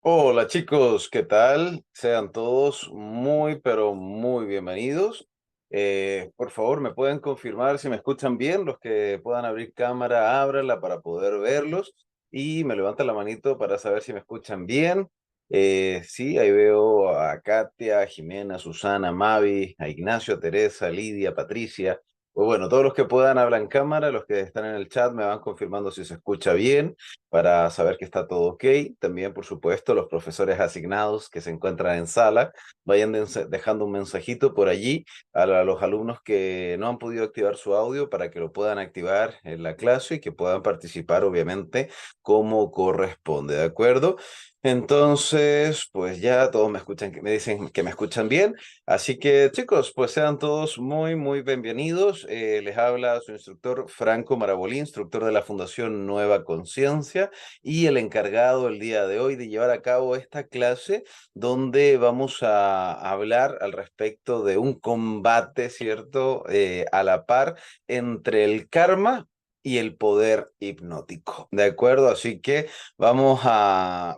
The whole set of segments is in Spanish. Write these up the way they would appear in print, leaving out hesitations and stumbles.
Hola chicos, ¿qué tal? Sean todos muy, pero muy bienvenidos. Por favor, ¿me pueden confirmar si me escuchan bien? Los que puedan abrir cámara, ábranla para poder verlos y me levantan la manito para saber si me escuchan bien. Sí, ahí veo a Katia, a Jimena, Susana, Mavi, a Ignacio, a Teresa, a Lidia, a Patricia. Pues bueno, todos los que puedan hablan cámara, los que están en el chat me van confirmando si se escucha bien para saber que está todo ok. También, por supuesto, los profesores asignados que se encuentran en sala, vayan dejando un mensajito por allí a los alumnos que no han podido activar su audio para que lo puedan activar en la clase y que puedan participar, obviamente, como corresponde, ¿de acuerdo? Entonces, pues ya todos me escuchan, me dicen que me escuchan bien. Así que chicos, pues sean todos muy, muy bienvenidos. Les habla su instructor Franco Marabolí, instructor de la Fundación Nueva Conciencia y el encargado el día de hoy de llevar a cabo esta clase donde vamos a hablar al respecto de un combate, ¿cierto? A la par entre el karma y el poder hipnótico, ¿de acuerdo? Así que vamos a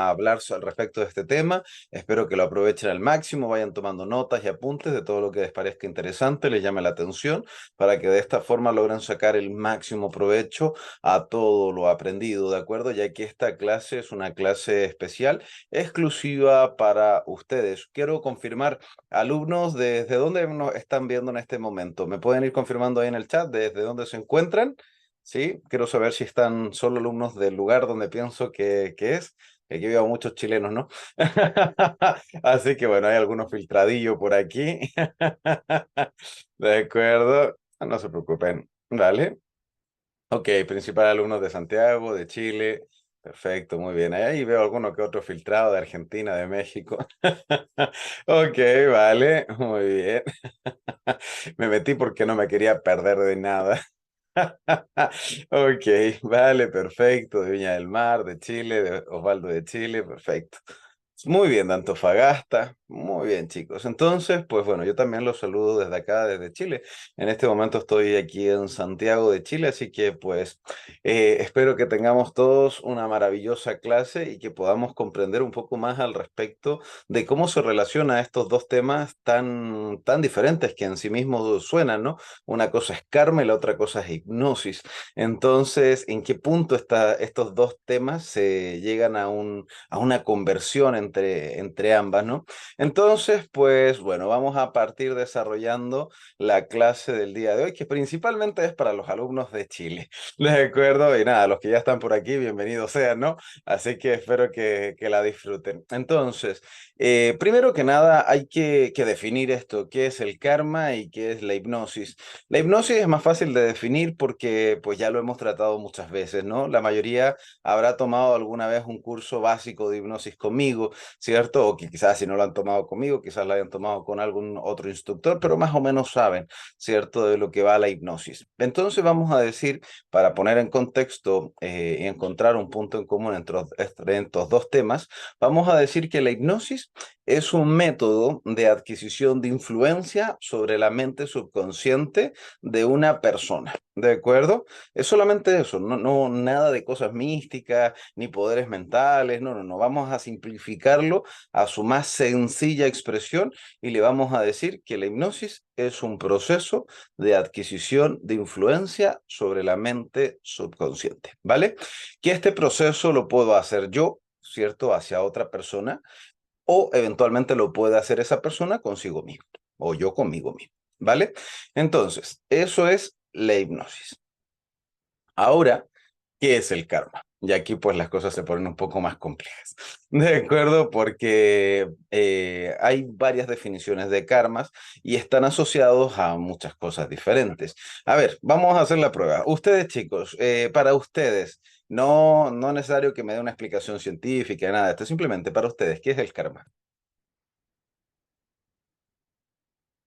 hablar al respecto de este tema. Espero que lo aprovechen al máximo, vayan tomando notas y apuntes de todo lo que les parezca interesante, les llame la atención, para que de esta forma logren sacar el máximo provecho a todo lo aprendido, ¿de acuerdo? Ya que esta clase es una clase especial, exclusiva para ustedes. Quiero confirmar, alumnos, ¿desde dónde nos están viendo en este momento? ¿Me pueden ir confirmando ahí en el chat desde dónde se encuentran? Sí, quiero saber si están solo alumnos del lugar donde pienso que es. Aquí veo muchos chilenos, ¿no? Así que bueno, hay algunos filtradillos por aquí. De acuerdo, no se preocupen. Vale. Ok, principal alumnos de Santiago, de Chile. Perfecto, muy bien. Ahí veo alguno que otro filtrado de Argentina, de México. Ok, vale, muy bien. Me metí porque no me quería perder de nada. Ok, vale, perfecto. De Viña del Mar, de Chile, de Osvaldo de Chile, perfecto. Muy bien, de Antofagasta. Muy bien, chicos. Entonces, pues bueno, yo también los saludo desde acá, desde Chile. En este momento estoy aquí en Santiago de Chile, así que pues espero que tengamos todos una maravillosa clase y que podamos comprender un poco más al respecto de cómo se relaciona estos dos temas tan diferentes que en sí mismos suenan, ¿no? Una cosa es karma y la otra cosa es hipnosis. Entonces, ¿en qué punto estos dos temas se llegan a una conversión entre ambas, ¿no? Entonces, pues bueno, vamos a partir desarrollando la clase del día de hoy, que principalmente es para los alumnos de Chile. ¿De acuerdo? Y nada, los que ya están por aquí, bienvenidos sean, ¿no? Así que espero que la disfruten. Entonces, primero que nada, hay que definir esto, qué es el karma y qué es la hipnosis. La hipnosis es más fácil de definir porque pues ya lo hemos tratado muchas veces, ¿no? La mayoría habrá tomado alguna vez un curso básico de hipnosis conmigo, ¿cierto? O que quizás si no lo han tomado conmigo, quizás lo hayan tomado con algún otro instructor, pero más o menos saben, ¿cierto? De lo que va la hipnosis. Entonces vamos a decir, para poner en contexto y encontrar un punto en común entre estos dos temas, vamos a decir que la hipnosis es un método de adquisición de influencia sobre la mente subconsciente de una persona. ¿De acuerdo? Es solamente eso, no nada de cosas místicas ni poderes mentales, no. Vamos a simplificarlo a su más sencilla expresión y le vamos a decir que la hipnosis es un proceso de adquisición de influencia sobre la mente subconsciente, ¿vale? Que este proceso lo puedo hacer yo, ¿cierto? Hacia otra persona o eventualmente lo puede hacer esa persona consigo mismo o yo conmigo mismo, ¿vale? Entonces, eso es la hipnosis. Ahora, ¿qué es el karma? Y aquí pues las cosas se ponen un poco más complejas, ¿de acuerdo? Porque hay varias definiciones de karmas y están asociados a muchas cosas diferentes. A ver, vamos a hacer la prueba. Ustedes chicos, para ustedes, no es necesario que me dé una explicación científica, nada, esto simplemente para ustedes, ¿qué es el karma?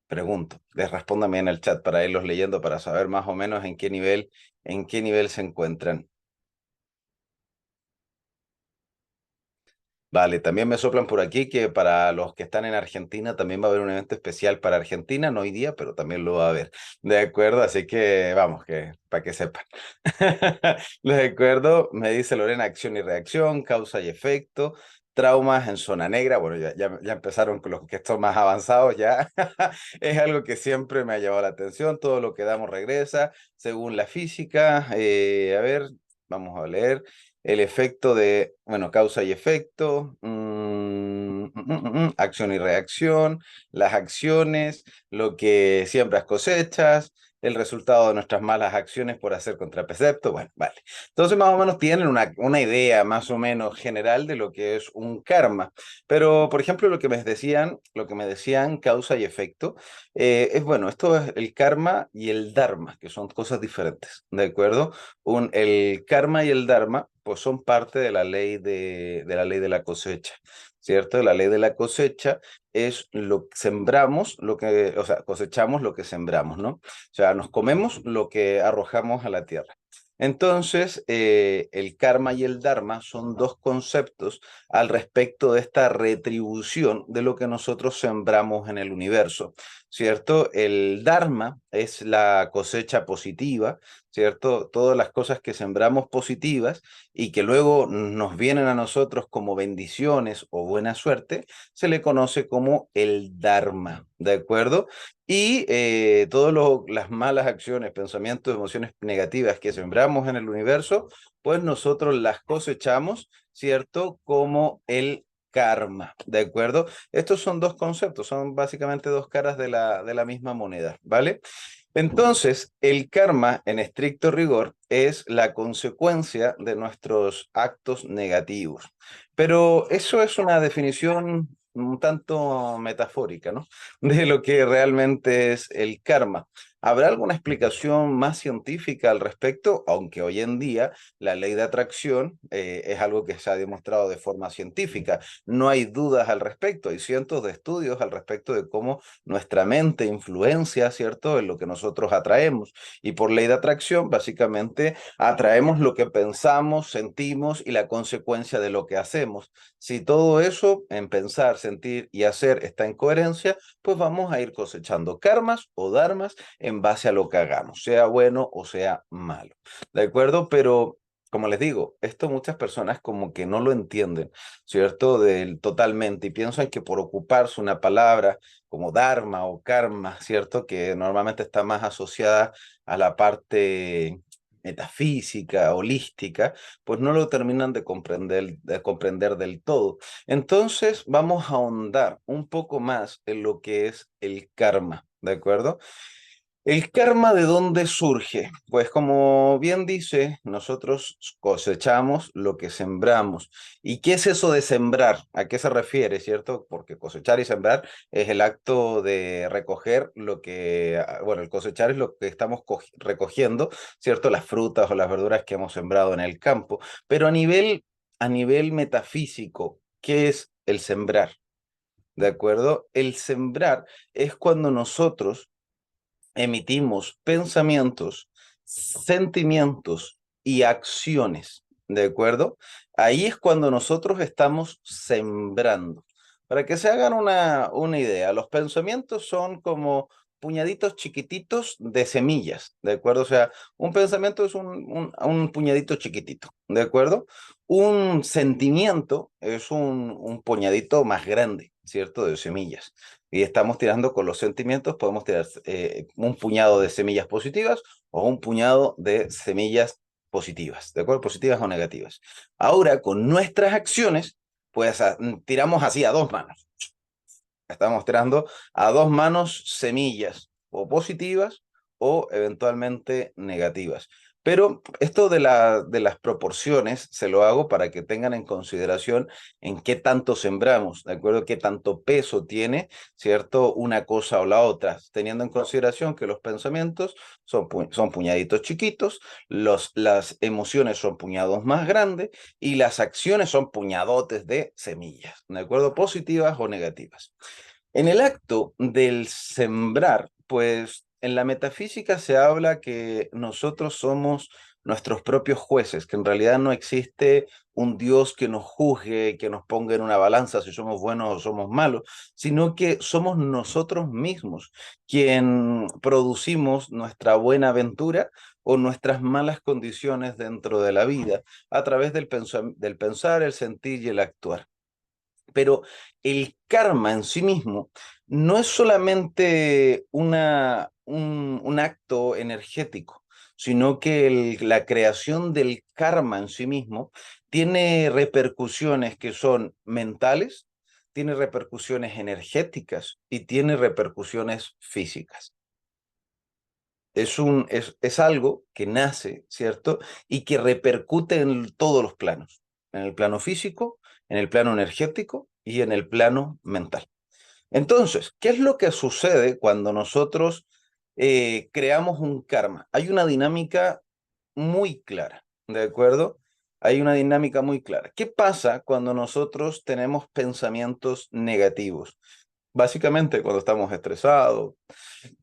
Pregunto, les respóndame en el chat para irlos leyendo para saber más o menos en qué nivel se encuentran. Vale, también me soplan por aquí que para los que están en Argentina también va a haber un evento especial para Argentina, no hoy día, pero también lo va a haber. De acuerdo, así que vamos, que para que sepan. De acuerdo, me dice Lorena, acción y reacción, causa y efecto, traumas en zona negra. Bueno, ya empezaron con los que están más avanzados, ya. Es algo que siempre me ha llamado la atención. Todo lo que damos regresa según la física. A ver, vamos a leer. El efecto de, bueno, causa y efecto, acción y reacción, las acciones, lo que siembras cosechas, el resultado de nuestras malas acciones por hacer contrapercepto. Bueno, vale. Entonces, más o menos tienen una idea más o menos general de lo que es un karma. Pero, por ejemplo, lo que me decían, causa y efecto, es bueno, esto es el karma y el dharma, que son cosas diferentes, ¿de acuerdo? El karma y el dharma, pues son parte de la ley de la cosecha, ¿cierto? La ley de la cosecha es lo que sembramos, o sea, cosechamos lo que sembramos, ¿no? O sea, nos comemos lo que arrojamos a la tierra. Entonces, el karma y el dharma son dos conceptos al respecto de esta retribución de lo que nosotros sembramos en el universo, ¿cierto? El dharma es la cosecha positiva, ¿cierto? Todas las cosas que sembramos positivas y que luego nos vienen a nosotros como bendiciones o buena suerte, se le conoce como el dharma, ¿de acuerdo? Y todas las malas acciones, pensamientos, emociones negativas que sembramos en el universo, pues nosotros las cosechamos, ¿cierto? Como el karma, ¿de acuerdo? Estos son dos conceptos, son básicamente dos caras de la misma moneda, ¿vale? Entonces, el karma, en estricto rigor, es la consecuencia de nuestros actos negativos. Pero eso es una definición un tanto metafórica, ¿no? De lo que realmente es el karma. ¿Habrá alguna explicación más científica al respecto? Aunque hoy en día la ley de atracción es algo que se ha demostrado de forma científica. No hay dudas al respecto. Hay cientos de estudios al respecto de cómo nuestra mente influencia, ¿cierto?, en lo que nosotros atraemos. Y por ley de atracción, básicamente, atraemos lo que pensamos, sentimos y la consecuencia de lo que hacemos. Si todo eso en pensar, sentir y hacer está en coherencia, pues vamos a ir cosechando karmas o dharmas en base a lo que hagamos, sea bueno o sea malo. ¿De acuerdo? Pero como les digo, esto muchas personas como que no lo entienden, ¿cierto? Totalmente y piensan que por ocuparse una palabra como dharma o karma, ¿cierto? Que normalmente está más asociada a la parte metafísica, holística, pues no lo terminan de comprender del todo. Entonces vamos a ahondar un poco más en lo que es el karma, ¿de acuerdo? ¿El karma de dónde surge? Pues como bien dice, nosotros cosechamos lo que sembramos. ¿Y qué es eso de sembrar? ¿A qué se refiere, cierto? Porque cosechar y sembrar es el acto de recoger bueno, el cosechar es lo que estamos recogiendo, ¿cierto? Las frutas o las verduras que hemos sembrado en el campo. Pero a nivel metafísico, ¿qué es el sembrar? ¿De acuerdo? El sembrar es cuando nosotros emitimos pensamientos, sentimientos y acciones, ¿de acuerdo? Ahí es cuando nosotros estamos sembrando. Para que se hagan una idea, los pensamientos son como puñaditos chiquititos de semillas, ¿de acuerdo? O sea, un pensamiento es un puñadito chiquitito, ¿de acuerdo? Un sentimiento es un puñadito más grande, ¿cierto? De semillas y estamos tirando con los sentimientos, podemos tirar un puñado de semillas positivas o un puñado de semillas positivas, ¿de acuerdo? Positivas o negativas. Ahora, con nuestras acciones, pues tiramos así a dos manos. Estamos tirando a dos manos semillas, o positivas o eventualmente negativas. Pero esto de las proporciones se lo hago para que tengan en consideración en qué tanto sembramos, ¿de acuerdo? Qué tanto peso tiene, ¿cierto? Una cosa o la otra, teniendo en consideración que los pensamientos son puñaditos chiquitos, las emociones son puñados más grandes y las acciones son puñadotes de semillas, ¿de acuerdo? Positivas o negativas. En el acto del sembrar, pues en la metafísica se habla que nosotros somos nuestros propios jueces, que en realidad no existe un Dios que nos juzgue, que nos ponga en una balanza si somos buenos o somos malos, sino que somos nosotros mismos quien producimos nuestra buena aventura o nuestras malas condiciones dentro de la vida a través del pensar, el sentir y el actuar. Pero el karma en sí mismo no es solamente un acto energético, sino que la creación del karma en sí mismo tiene repercusiones que son mentales, tiene repercusiones energéticas y tiene repercusiones físicas. Es algo que nace, ¿cierto? Y que repercute en todos los planos, en el plano físico, en el plano energético y en el plano mental. Entonces, ¿qué es lo que sucede cuando nosotros creamos un karma? Hay una dinámica muy clara, ¿de acuerdo? Hay una dinámica muy clara. ¿Qué pasa cuando nosotros tenemos pensamientos negativos? Básicamente, cuando estamos estresados,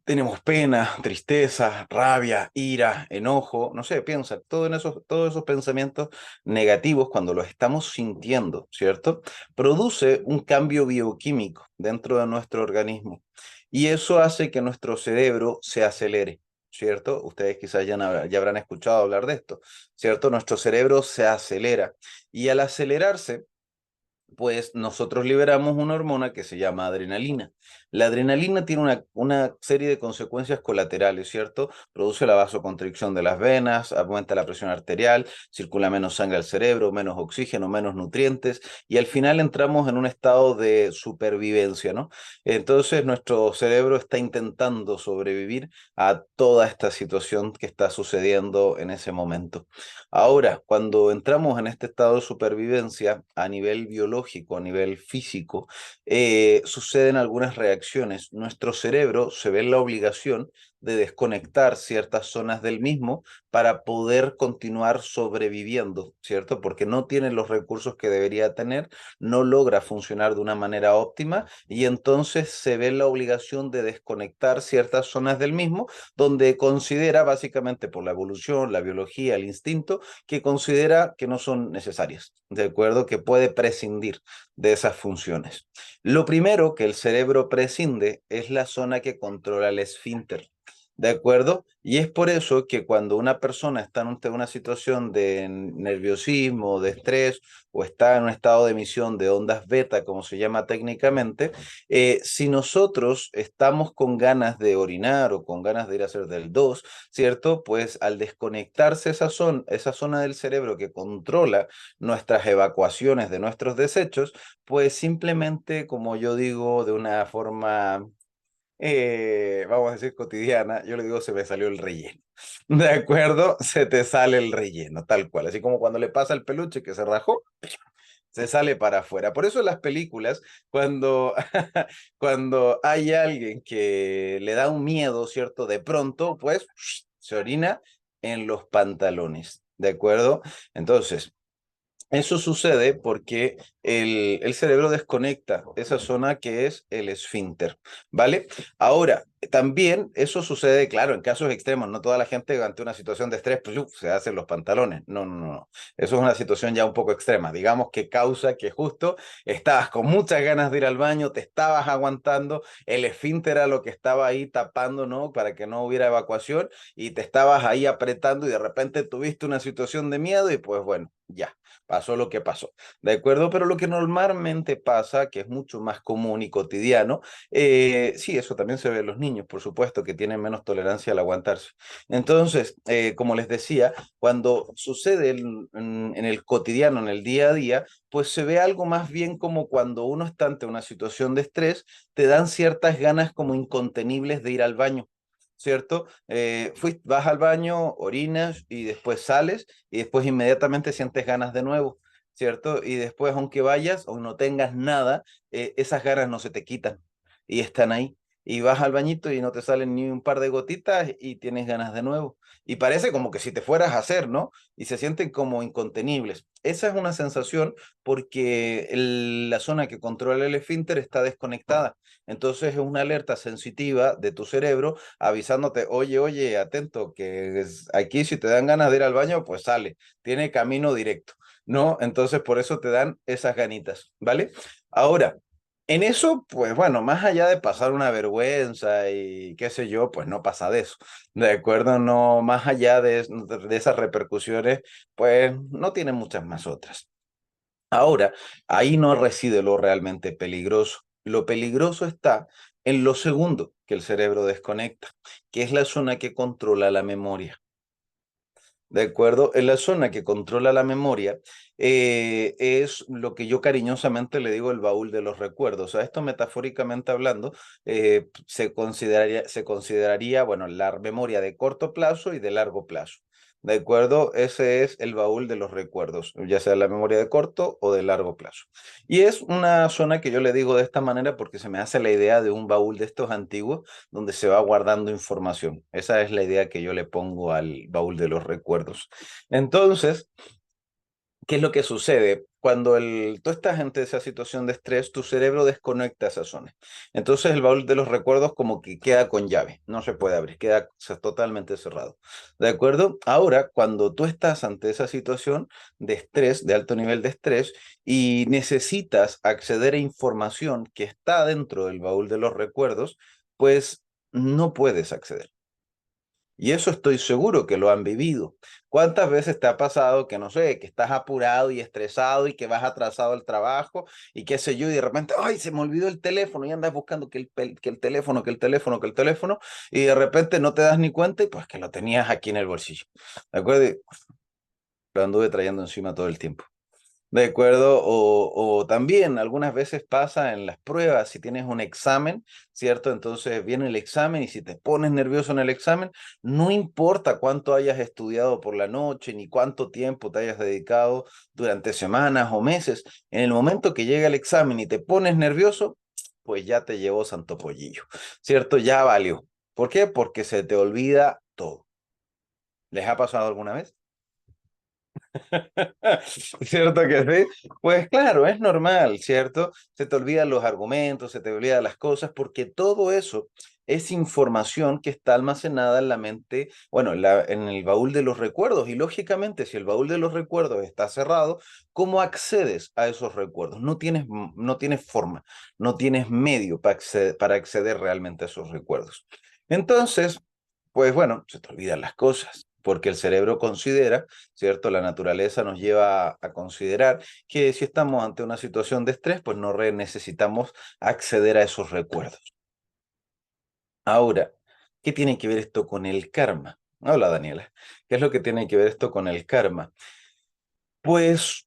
tenemos pena, tristeza, rabia, ira, enojo, no sé, piensa, todos esos pensamientos negativos cuando los estamos sintiendo, ¿cierto? Produce un cambio bioquímico dentro de nuestro organismo y eso hace que nuestro cerebro se acelere. ¿Cierto? Ustedes quizás ya habrán escuchado hablar de esto, ¿cierto? Nuestro cerebro se acelera y al acelerarse, pues nosotros liberamos una hormona que se llama adrenalina. La adrenalina tiene una serie de consecuencias colaterales, ¿cierto? Produce la vasoconstricción de las venas, aumenta la presión arterial, circula menos sangre al cerebro, menos oxígeno, menos nutrientes, y al final entramos en un estado de supervivencia, ¿no? Entonces nuestro cerebro está intentando sobrevivir a toda esta situación que está sucediendo en ese momento. Ahora, cuando entramos en este estado de supervivencia a nivel biológico, a nivel físico, suceden algunas reacciones. Nuestro cerebro se ve en la obligación de desconectar ciertas zonas del mismo para poder continuar sobreviviendo, ¿cierto? Porque no tiene los recursos que debería tener, no logra funcionar de una manera óptima y entonces se ve en la obligación de desconectar ciertas zonas del mismo donde considera, básicamente por la evolución, la biología, el instinto, que considera que no son necesarias, ¿de acuerdo? Que puede prescindir de esas funciones. Lo primero que el cerebro prescinde es la zona que controla el esfínter. ¿De acuerdo? Y es por eso que cuando una persona está en una situación de nerviosismo, de estrés, o está en un estado de emisión de ondas beta, como se llama técnicamente, si nosotros estamos con ganas de orinar o con ganas de ir a hacer del 2, ¿cierto? Pues al desconectarse esa zona del cerebro que controla nuestras evacuaciones de nuestros desechos, pues simplemente, como yo digo de una forma vamos a decir cotidiana, yo le digo se me salió el relleno. ¿De acuerdo? Se te sale el relleno, tal cual. Así como cuando le pasa al peluche que se rajó, se sale para afuera. Por eso en las películas, cuando, cuando hay alguien que le da un miedo, ¿cierto? De pronto, pues se orina en los pantalones. ¿De acuerdo? Entonces, eso sucede porque el cerebro desconecta esa zona que es el esfínter, ¿vale? Ahora, también eso sucede, claro, en casos extremos, no toda la gente ante una situación de estrés, pues, se hacen los pantalones, no, no, no, eso es una situación ya un poco extrema, digamos que causa que justo estabas con muchas ganas de ir al baño, te estabas aguantando, el esfínter era lo que estaba ahí tapando, ¿no? Para que no hubiera evacuación y te estabas ahí apretando y de repente tuviste una situación de miedo y pues bueno, ya pasó lo que pasó, ¿de acuerdo? Pero lo que normalmente pasa, que es mucho más común y cotidiano, sí, eso también se ve en los niños, por supuesto, que tienen menos tolerancia al aguantarse. Entonces, como les decía, cuando sucede en el cotidiano, en el día a día, pues se ve algo más bien como cuando uno está ante una situación de estrés, te dan ciertas ganas como incontenibles de ir al baño. ¿Cierto? Vas al baño, orinas y después sales y después inmediatamente sientes ganas de nuevo, ¿cierto? Y después, aunque vayas o no tengas nada, esas ganas no se te quitan y están ahí. Y vas al bañito y no te salen ni un par de gotitas y tienes ganas de nuevo. Y parece como que si te fueras a hacer, ¿no? Y se sienten como incontenibles. Esa es una sensación porque la zona que controla el esfínter está desconectada. Entonces es una alerta sensitiva de tu cerebro avisándote, oye, oye, atento, que aquí si te dan ganas de ir al baño, pues sale, tiene camino directo, ¿no? Entonces por eso te dan esas ganitas, ¿vale? Ahora, en eso, pues bueno, más allá de pasar una vergüenza y qué sé yo, pues no pasa de eso, ¿de acuerdo? No, más allá de esas repercusiones, pues no tiene muchas más otras. Ahora, ahí no reside lo realmente peligroso. Lo peligroso está en lo segundo que el cerebro desconecta, que es la zona que controla la memoria. ¿De acuerdo? En la zona que controla la memoria es lo que yo cariñosamente le digo el baúl de los recuerdos. O sea, esto metafóricamente hablando se consideraría, bueno, la memoria de corto plazo y de largo plazo. ¿De acuerdo? Ese es el baúl de los recuerdos, ya sea la memoria de corto o de largo plazo. Y es una zona que yo le digo de esta manera porque se me hace la idea de un baúl de estos antiguos donde se va guardando información. Esa es la idea que yo le pongo al baúl de los recuerdos. Entonces, ¿qué es lo que sucede? Cuando tú estás ante esa situación de estrés, tu cerebro desconecta esa zona. Entonces el baúl de los recuerdos como que queda con llave, no se puede abrir, queda, o sea, totalmente cerrado. ¿De acuerdo? Ahora, cuando tú estás ante esa situación de estrés, de alto nivel de estrés, y necesitas acceder a información que está dentro del baúl de los recuerdos, pues no puedes acceder. Y eso estoy seguro que lo han vivido. ¿Cuántas veces te ha pasado que, no sé, que estás apurado y estresado y que vas atrasado al trabajo y qué sé yo, y de repente, ay, se me olvidó el teléfono y andas buscando que el teléfono, que el teléfono, que el teléfono, y de repente no te das ni cuenta y pues que lo tenías aquí en el bolsillo. ¿De acuerdo? Y lo anduve trayendo encima todo el tiempo. ¿De acuerdo? O también algunas veces pasa en las pruebas, si tienes un examen, ¿cierto? Entonces viene el examen y si te pones nervioso en el examen, no importa cuánto hayas estudiado por la noche ni cuánto tiempo te hayas dedicado durante semanas o meses, en el momento que llega el examen y te pones nervioso, pues ya te llevó Santo Pollillo, ¿cierto? Ya valió. ¿Por qué? Porque se te olvida todo. ¿Les ha pasado alguna vez? ¿Cierto que sí? Pues claro, es normal, ¿cierto? Se te olvidan los argumentos, se te olvidan las cosas, porque todo eso es información que está almacenada en la mente, bueno, en el baúl de los recuerdos. Y lógicamente, si el baúl de los recuerdos está cerrado, ¿cómo accedes a esos recuerdos? No tienes forma, no tienes medio para acceder realmente a esos recuerdos. Entonces, pues bueno, se te olvidan las cosas, porque el cerebro considera, ¿cierto? La naturaleza nos lleva a considerar que si estamos ante una situación de estrés, pues no necesitamos acceder a esos recuerdos. Ahora, ¿qué tiene que ver esto con el karma? Hola, Daniela. ¿Qué es lo que tiene que ver esto con el karma? Pues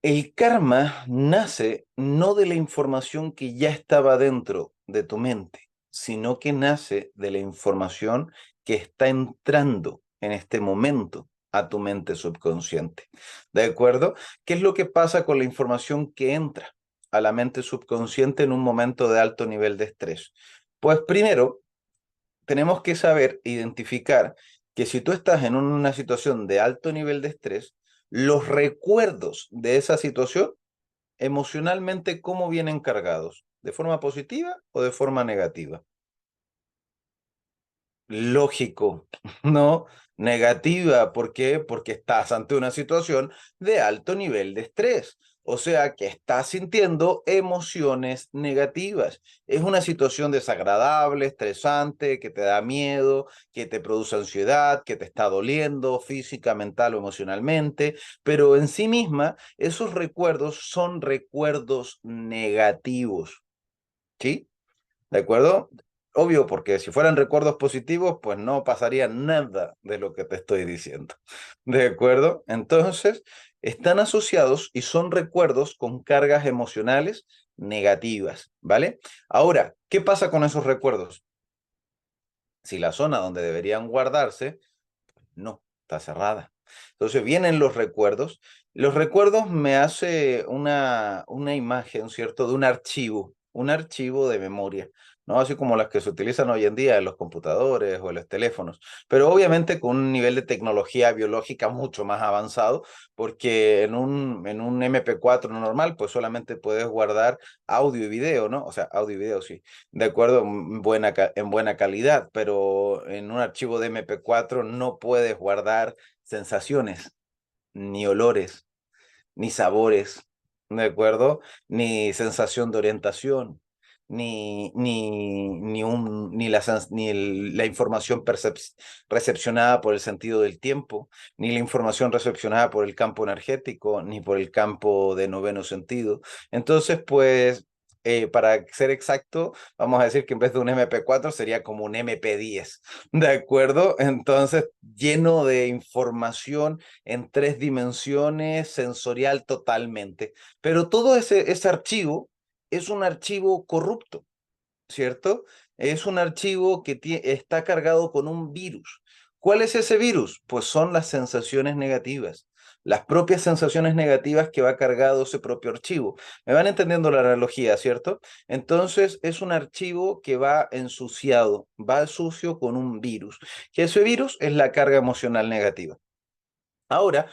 el karma nace no de la información que ya estaba dentro de tu mente, sino que nace de la información que está entrando en este momento a tu mente subconsciente. ¿De acuerdo? ¿Qué es lo que pasa con la información que entra a la mente subconsciente en un momento de alto nivel de estrés? Pues primero, tenemos que saber identificar que si tú estás en una situación de alto nivel de estrés, los recuerdos de esa situación emocionalmente, ¿cómo vienen cargados? ¿De forma positiva o de forma negativa? Lógico, ¿no? Negativa, ¿por qué? Porque estás ante una situación de alto nivel de estrés. O sea, que estás sintiendo emociones negativas. Es una situación desagradable, estresante, que te da miedo, que te produce ansiedad, que te está doliendo física, mental o emocionalmente, pero en sí misma, esos recuerdos son recuerdos negativos, ¿sí? ¿De acuerdo? Obvio, porque si fueran recuerdos positivos, pues no pasaría nada de lo que te estoy diciendo. ¿De acuerdo? Entonces, están asociados y son recuerdos con cargas emocionales negativas, ¿vale? Ahora, ¿qué pasa con esos recuerdos? Si la zona donde deberían guardarse, no, está cerrada. Entonces vienen los recuerdos. Los recuerdos me hace una imagen, ¿cierto? De un archivo de memoria, ¿no? Así como las que se utilizan hoy en día en los computadores o en los teléfonos, pero obviamente con un nivel de tecnología biológica mucho más avanzado, porque en un MP4 normal, pues solamente puedes guardar audio y video, ¿no? O sea, audio y video, sí, de acuerdo, en buena calidad, pero en un archivo de MP4 no puedes guardar sensaciones, ni olores, ni sabores, ¿de acuerdo? Ni sensación de orientación, la información recepcionada por el sentido del tiempo, ni la información recepcionada por el campo energético, ni por el campo de noveno sentido. Entonces, pues, para ser exacto, vamos a decir que en vez de un MP4 sería como un MP10, ¿de acuerdo? Entonces, lleno de información en 3 dimensiones, sensorial totalmente. Pero todo ese archivo es un archivo corrupto, ¿cierto? Es un archivo que está cargado con un virus. ¿Cuál es ese virus? Pues son las sensaciones negativas, las propias sensaciones negativas que va cargado ese propio archivo. ¿Me van entendiendo la analogía, cierto? Entonces es un archivo que va ensuciado, va sucio con un virus, que ese virus es la carga emocional negativa. Ahora,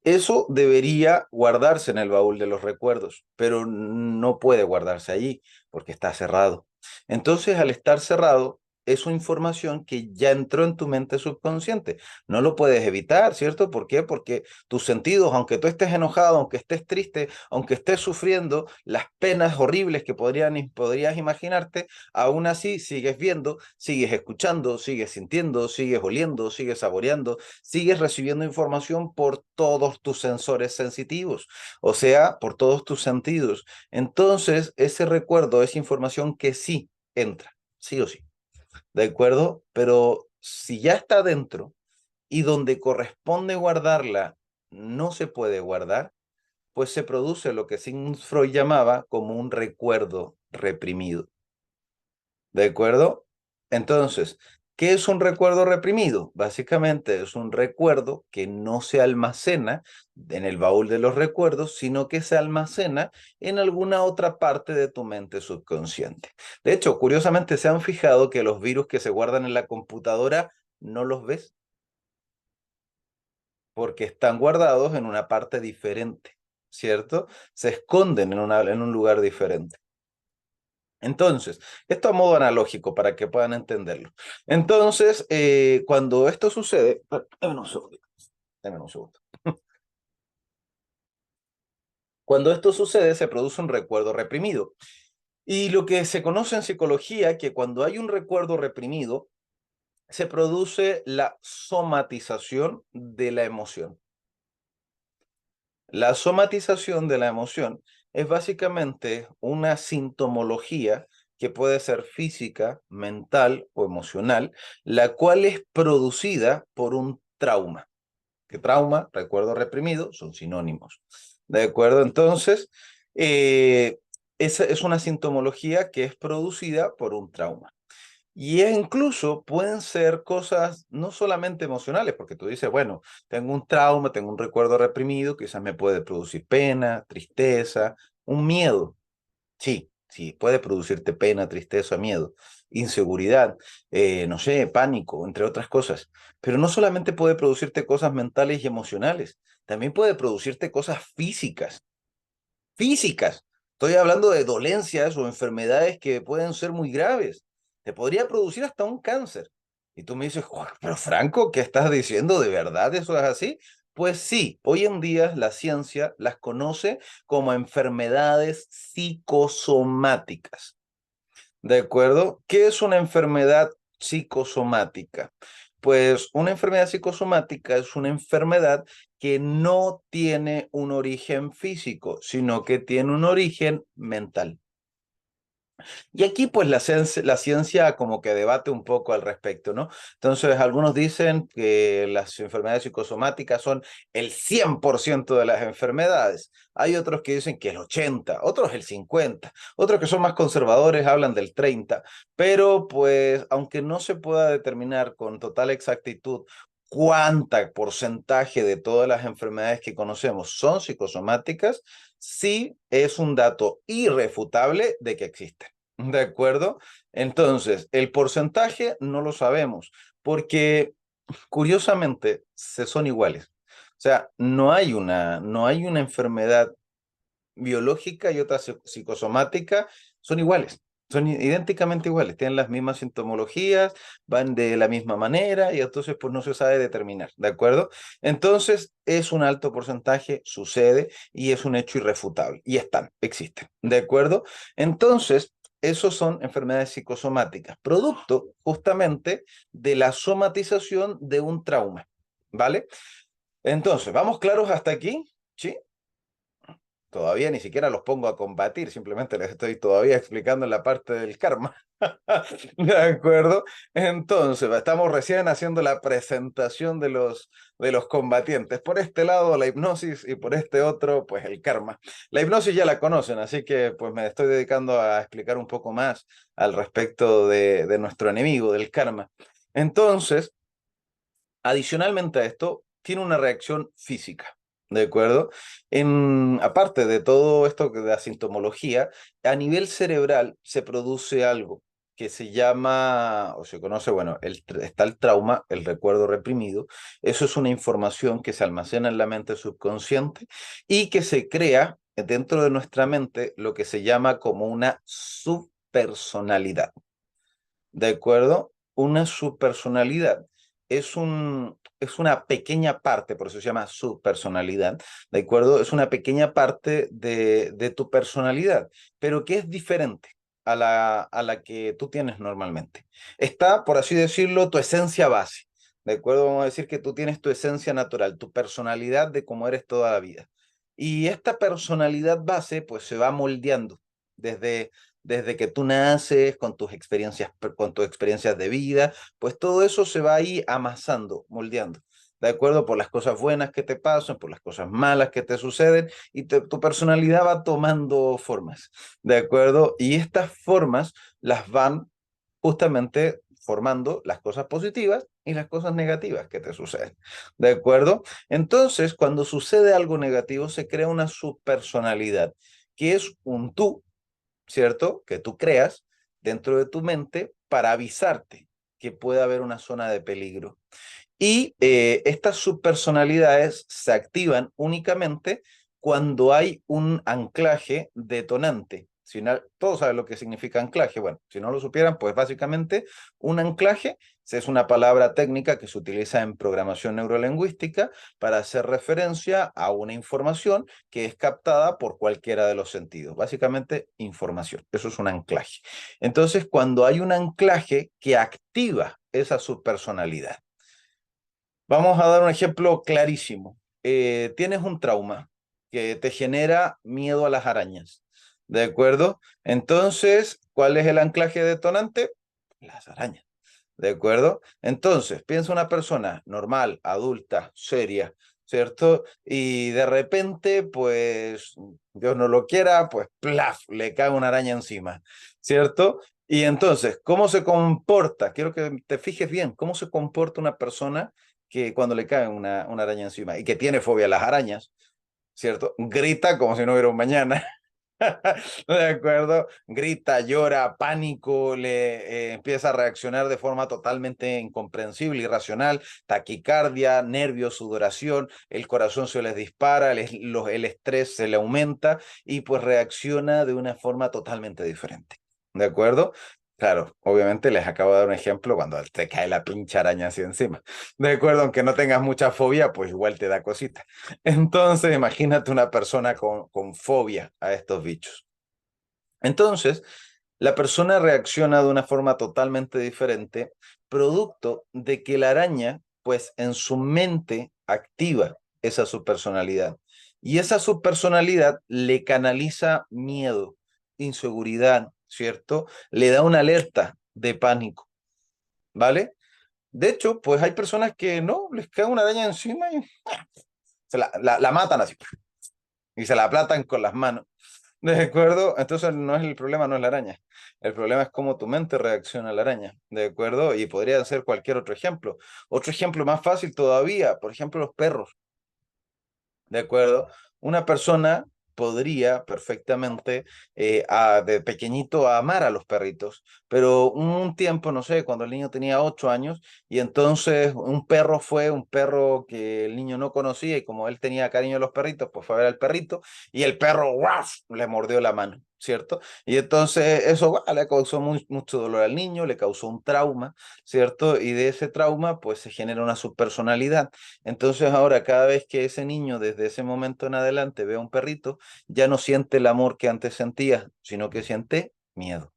eso debería guardarse en el baúl de los recuerdos, pero no puede guardarse allí porque está cerrado. Entonces, al estar cerrado, es una información que ya entró en tu mente subconsciente. No lo puedes evitar, ¿cierto? ¿Por qué? Porque tus sentidos, aunque tú estés enojado, aunque estés triste, aunque estés sufriendo las penas horribles que podrías imaginarte, aún así sigues viendo, sigues escuchando, sigues sintiendo, sigues oliendo, sigues saboreando, sigues recibiendo información por todos tus sensores sensitivos, o sea, por todos tus sentidos. Entonces, ese recuerdo es información que sí entra, sí o sí, ¿de acuerdo? Pero si ya está dentro y donde corresponde guardarla no se puede guardar, pues se produce lo que Sigmund Freud llamaba como un recuerdo reprimido. ¿De acuerdo? Entonces, ¿qué es un recuerdo reprimido? Básicamente es un recuerdo que no se almacena en el baúl de los recuerdos, sino que se almacena en alguna otra parte de tu mente subconsciente. De hecho, curiosamente se han fijado que los virus que se guardan en la computadora no los ves porque están guardados en una parte diferente, ¿cierto? Se esconden en un lugar diferente. Entonces, esto a modo analógico para que puedan entenderlo. Entonces, cuando esto sucede, dame un segundo, dame un segundo. Cuando esto sucede, se produce un recuerdo reprimido. Y lo que se conoce en psicología, que cuando hay un recuerdo reprimido, se produce la somatización de la emoción. La somatización de la emoción es básicamente una sintomología que puede ser física, mental o emocional, la cual es producida por un trauma. Que trauma, recuerdo reprimido, son sinónimos. ¿De acuerdo? Entonces, esa es una sintomología que es producida por un trauma. Y incluso pueden ser cosas no solamente emocionales, porque tú dices, bueno, tengo un trauma, tengo un recuerdo reprimido, quizás me puede producir pena, tristeza, un miedo. Sí, sí, puede producirte pena, tristeza, miedo, inseguridad, no sé, pánico, entre otras cosas. Pero no solamente puede producirte cosas mentales y emocionales, también puede producirte cosas físicas. Físicas. Estoy hablando de dolencias o enfermedades que pueden ser muy graves. Te podría producir hasta un cáncer. Y tú me dices, pero Franco, ¿qué estás diciendo? ¿De verdad eso es así? Pues sí, hoy en día la ciencia las conoce como enfermedades psicosomáticas. ¿De acuerdo? ¿Qué es una enfermedad psicosomática? Pues una enfermedad psicosomática es una enfermedad que no tiene un origen físico, sino que tiene un origen mental. Y aquí pues la ciencia como que debate un poco al respecto, ¿no? Entonces algunos dicen que las enfermedades psicosomáticas son el 100% de las enfermedades. Hay otros que dicen que el 80%, otros el 50%, otros que son más conservadores hablan del 30%, pero pues aunque no se pueda determinar con total exactitud cuánta porcentaje de todas las enfermedades que conocemos son psicosomáticas, sí es un dato irrefutable de que existen. ¿De acuerdo? Entonces, el porcentaje no lo sabemos porque curiosamente se son iguales. O sea, no hay una enfermedad biológica y otra psicosomática, son iguales. Son idénticamente iguales, tienen las mismas sintomologías, van de la misma manera y entonces pues no se sabe determinar, ¿de acuerdo? Entonces es un alto porcentaje, sucede y es un hecho irrefutable y existen, ¿de acuerdo? Entonces, esos son enfermedades psicosomáticas, producto justamente de la somatización de un trauma, ¿vale? Entonces, ¿vamos claros hasta aquí? ¿Sí? Todavía ni siquiera los pongo a combatir, simplemente les estoy todavía explicando la parte del karma. ¿De acuerdo? Entonces, estamos recién haciendo la presentación de los combatientes. Por este lado, la hipnosis y por este otro, pues el karma. La hipnosis ya la conocen, así que pues me estoy dedicando a explicar un poco más al respecto de nuestro enemigo, del karma. Entonces, adicionalmente a esto, tiene una reacción física, ¿de acuerdo? Aparte de todo esto de la sintomología, a nivel cerebral se produce algo que se llama, o se conoce, bueno, está el trauma, el recuerdo reprimido. Eso es una información que se almacena en la mente subconsciente y que se crea dentro de nuestra mente lo que se llama como una subpersonalidad. ¿De acuerdo? Una subpersonalidad es una pequeña parte, por eso se llama subpersonalidad, ¿de acuerdo? Es una pequeña parte de tu personalidad, pero que es diferente a la que tú tienes normalmente. Está, por así decirlo, tu esencia base, ¿de acuerdo? Vamos a decir que tú tienes tu esencia natural, tu personalidad de cómo eres toda la vida. Y esta personalidad base, pues se va moldeando desde que tú naces, con tus experiencias de vida, pues todo eso se va ahí amasando, moldeando, ¿de acuerdo? Por las cosas buenas que te pasan, por las cosas malas que te suceden, y tu personalidad va tomando formas, ¿de acuerdo? Y estas formas las van justamente formando las cosas positivas y las cosas negativas que te suceden, ¿de acuerdo? Entonces, cuando sucede algo negativo, se crea una subpersonalidad, que es un tú, ¿cierto? Que tú creas dentro de tu mente para avisarte que puede haber una zona de peligro. Y estas subpersonalidades se activan únicamente cuando hay un anclaje detonante. Si todos saben lo que significa anclaje. Bueno, si no lo supieran, pues básicamente un anclaje es una palabra técnica que se utiliza en programación neurolingüística para hacer referencia a una información que es captada por cualquiera de los sentidos. Básicamente, información. Eso es un anclaje. Entonces, cuando hay un anclaje que activa esa subpersonalidad, vamos a dar un ejemplo clarísimo. Tienes un trauma que te genera miedo a las arañas, ¿de acuerdo? Entonces, ¿cuál es el anclaje detonante? Las arañas, ¿de acuerdo? Entonces, piensa una persona normal, adulta, seria, ¿cierto? Y de repente, pues, Dios no lo quiera, pues, plaf, le cae una araña encima, ¿cierto? Y entonces, ¿cómo se comporta? Quiero que te fijes bien, ¿cómo se comporta una persona que cuando le cae una araña encima y que tiene fobia a las arañas, ¿cierto? Grita como si no hubiera un mañana. ¿De acuerdo? Grita, llora, pánico, le empieza a reaccionar de forma totalmente incomprensible, irracional, taquicardia, nervios, sudoración, el corazón se les dispara, el estrés se le aumenta y pues reacciona de una forma totalmente diferente. ¿De acuerdo? Claro, obviamente les acabo de dar un ejemplo cuando te cae la pinche araña así encima. De acuerdo, aunque no tengas mucha fobia, pues igual te da cosita. Entonces, imagínate una persona con fobia a estos bichos. Entonces, la persona reacciona de una forma totalmente diferente, producto de que la araña, pues en su mente activa esa subpersonalidad. Y esa subpersonalidad le canaliza miedo, inseguridad, ¿cierto? Le da una alerta de pánico, ¿vale? De hecho, pues hay personas que no, les cae una araña encima y la matan así y se la aplatan con las manos. ¿De acuerdo? Entonces no es el problema, no es la araña. El problema es cómo tu mente reacciona a la araña. ¿De acuerdo? Y podría ser cualquier otro ejemplo. Otro ejemplo más fácil todavía, por ejemplo, los perros. ¿De acuerdo? Una persona podría perfectamente de pequeñito amar a los perritos, pero un tiempo, no sé, cuando el niño tenía 8 años y entonces un perro fue un perro que el niño no conocía y como él tenía cariño a los perritos, pues fue a ver al perrito y el perro ¡guau! Le mordió la mano, ¿cierto? Y entonces eso le causó mucho dolor al niño, le causó un trauma, ¿cierto? Y de ese trauma pues se genera una subpersonalidad. Entonces ahora cada vez que ese niño desde ese momento en adelante ve a un perrito, ya no siente el amor que antes sentía, sino que siente miedo.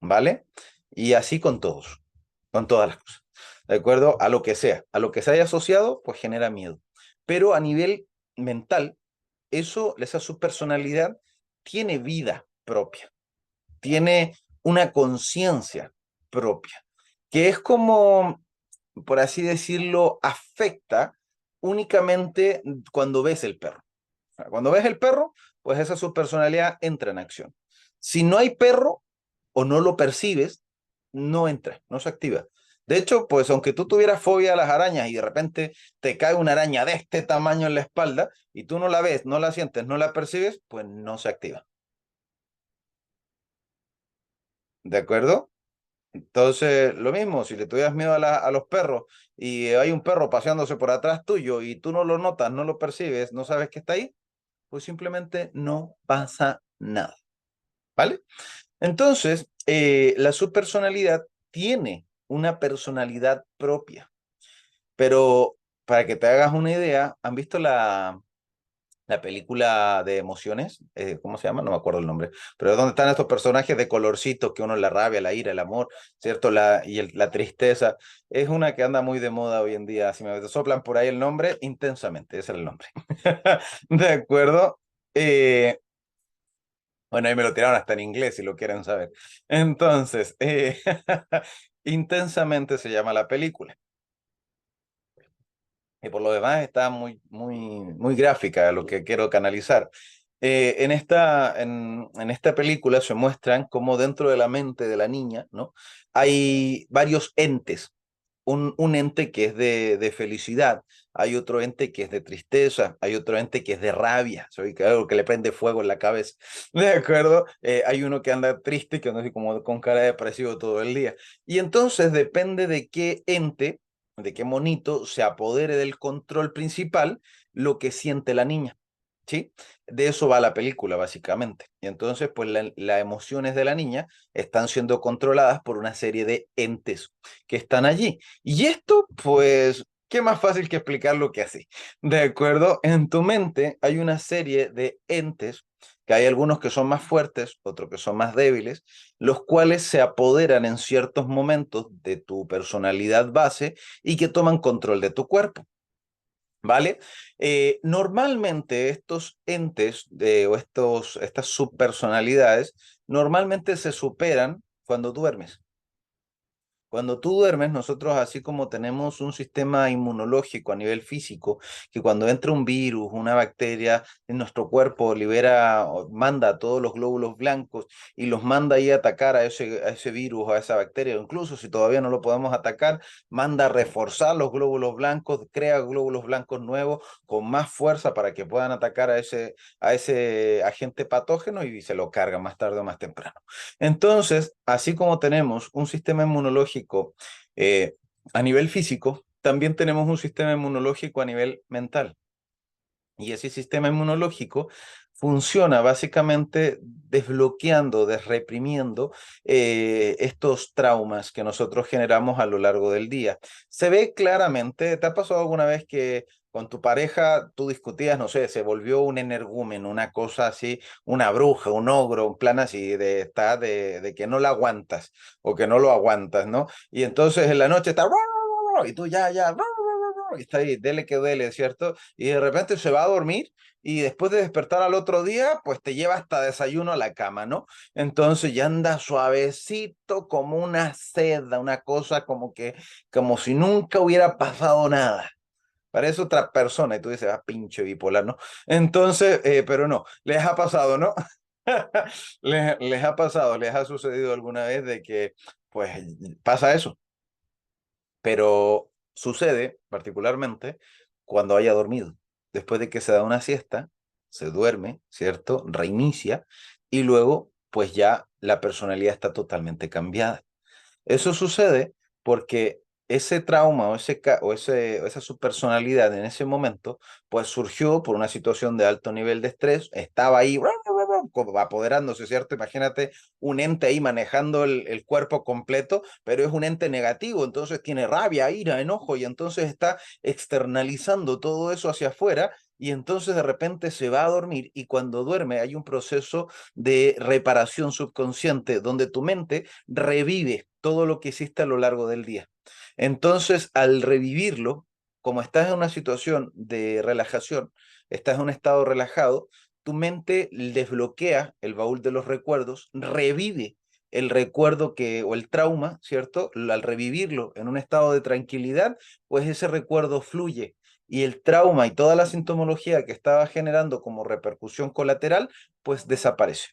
¿vale? Y así con todos, con todas las cosas, ¿de acuerdo? A lo que sea, a lo que se haya asociado, pues genera miedo. Pero a nivel mental, esa subpersonalidad tiene vida propia, tiene una conciencia propia, que es como, por así decirlo, afecta únicamente cuando ves el perro. Cuando ves el perro, pues esa subpersonalidad entra en acción. Si no hay perro o no lo percibes, no entra, no se activa. De hecho, pues aunque tú tuvieras fobia a las arañas y de repente te cae una araña de este tamaño en la espalda y tú no la ves, no la sientes, no la percibes, pues no se activa. ¿De acuerdo? Entonces, lo mismo, si le tuvieras miedo a los perros y hay un perro paseándose por atrás tuyo y tú no lo notas, no lo percibes, no sabes que está ahí, pues simplemente no pasa nada. ¿Vale? Entonces, la subpersonalidad tiene una personalidad propia, pero para que te hagas una idea, ¿han visto la película de emociones? ¿Cómo se llama? No me acuerdo el nombre, pero es donde están estos personajes de colorcitos, que uno la rabia, la ira, el amor, ¿cierto? La tristeza. Es una que anda muy de moda hoy en día. Si me soplan por ahí el nombre, intensamente, ese es el nombre. ¿De acuerdo? Eh, Bueno, ahí me lo tiraron hasta en inglés si lo quieren saber. Entonces, Intensamente se llama la película. Y por lo demás está muy gráfica lo que quiero canalizar. En esta película se muestran cómo dentro de la mente de la niña, ¿no? Hay varios entes. Un ente que es de felicidad, hay otro ente que es de tristeza, hay otro ente que es de rabia, soy algo que le prende fuego en la cabeza, ¿de acuerdo? Hay uno que anda triste, que anda así como con cara de depresivo todo el día. Y entonces depende de qué ente, de qué monito se apodere del control principal, lo que siente la niña. ¿Sí? De eso va la película, básicamente. Y entonces, pues las emociones de la niña están siendo controladas por una serie de entes que están allí. Y esto, pues, qué más fácil que explicarlo que así. De acuerdo, en tu mente hay una serie de entes, que hay algunos que son más fuertes, otros que son más débiles, los cuales se apoderan en ciertos momentos de tu personalidad base y que toman control de tu cuerpo. ¿Vale? Normalmente estos entes estas subpersonalidades normalmente se superan cuando duermes. Cuando tú duermes, nosotros así como tenemos un sistema inmunológico a nivel físico, que cuando entra un virus, una bacteria, en nuestro cuerpo libera o manda a todos los glóbulos blancos y los manda ahí a atacar a ese virus, a esa bacteria, o incluso si todavía no lo podemos atacar, manda a reforzar los glóbulos blancos, crea glóbulos blancos nuevos con más fuerza para que puedan atacar a ese agente patógeno y se lo cargan más tarde o más temprano. Entonces, así como tenemos un sistema inmunológico eh, a nivel físico, también tenemos un sistema inmunológico a nivel mental. Y ese sistema inmunológico funciona básicamente desbloqueando, desreprimiendo estos traumas que nosotros generamos a lo largo del día. Se ve claramente, ¿te ha pasado alguna vez que con tu pareja tú discutías, no sé, se volvió un energúmeno, una cosa así, una bruja, un ogro, un plan así de que no la aguantas o que no lo aguantas, ¿no? Y entonces en la noche está y tú ya y está ahí, dele que dele, ¿cierto? Y de repente se va a dormir y después de despertar al otro día, pues te lleva hasta desayuno a la cama, ¿no? Entonces ya anda suavecito como una seda, una cosa como si nunca hubiera pasado nada. Parece otra persona y tú dices, ah, pinche bipolar, ¿no? Entonces, pero no, les ha pasado, ¿no? Les ha pasado, les ha sucedido alguna vez de que, pues, pasa eso, pero sucede particularmente cuando haya dormido. Después de que se da una siesta, se duerme, ¿cierto? Reinicia y luego, pues ya la personalidad está totalmente cambiada. Eso sucede porque ese trauma o esa subpersonalidad en ese momento, pues surgió por una situación de alto nivel de estrés, estaba ahí como apoderándose, ¿cierto? Imagínate un ente ahí manejando el cuerpo completo, pero es un ente negativo, entonces tiene rabia, ira, enojo y entonces está externalizando todo eso hacia afuera y entonces de repente se va a dormir y cuando duerme hay un proceso de reparación subconsciente donde tu mente revive todo lo que hiciste a lo largo del día. Entonces, al revivirlo, como estás en una situación de relajación, estás en un estado relajado, tu mente desbloquea el baúl de los recuerdos, revive el recuerdo que, o el trauma, ¿cierto? Al revivirlo en un estado de tranquilidad, pues ese recuerdo fluye y el trauma y toda la sintomología que estaba generando como repercusión colateral, pues desaparece.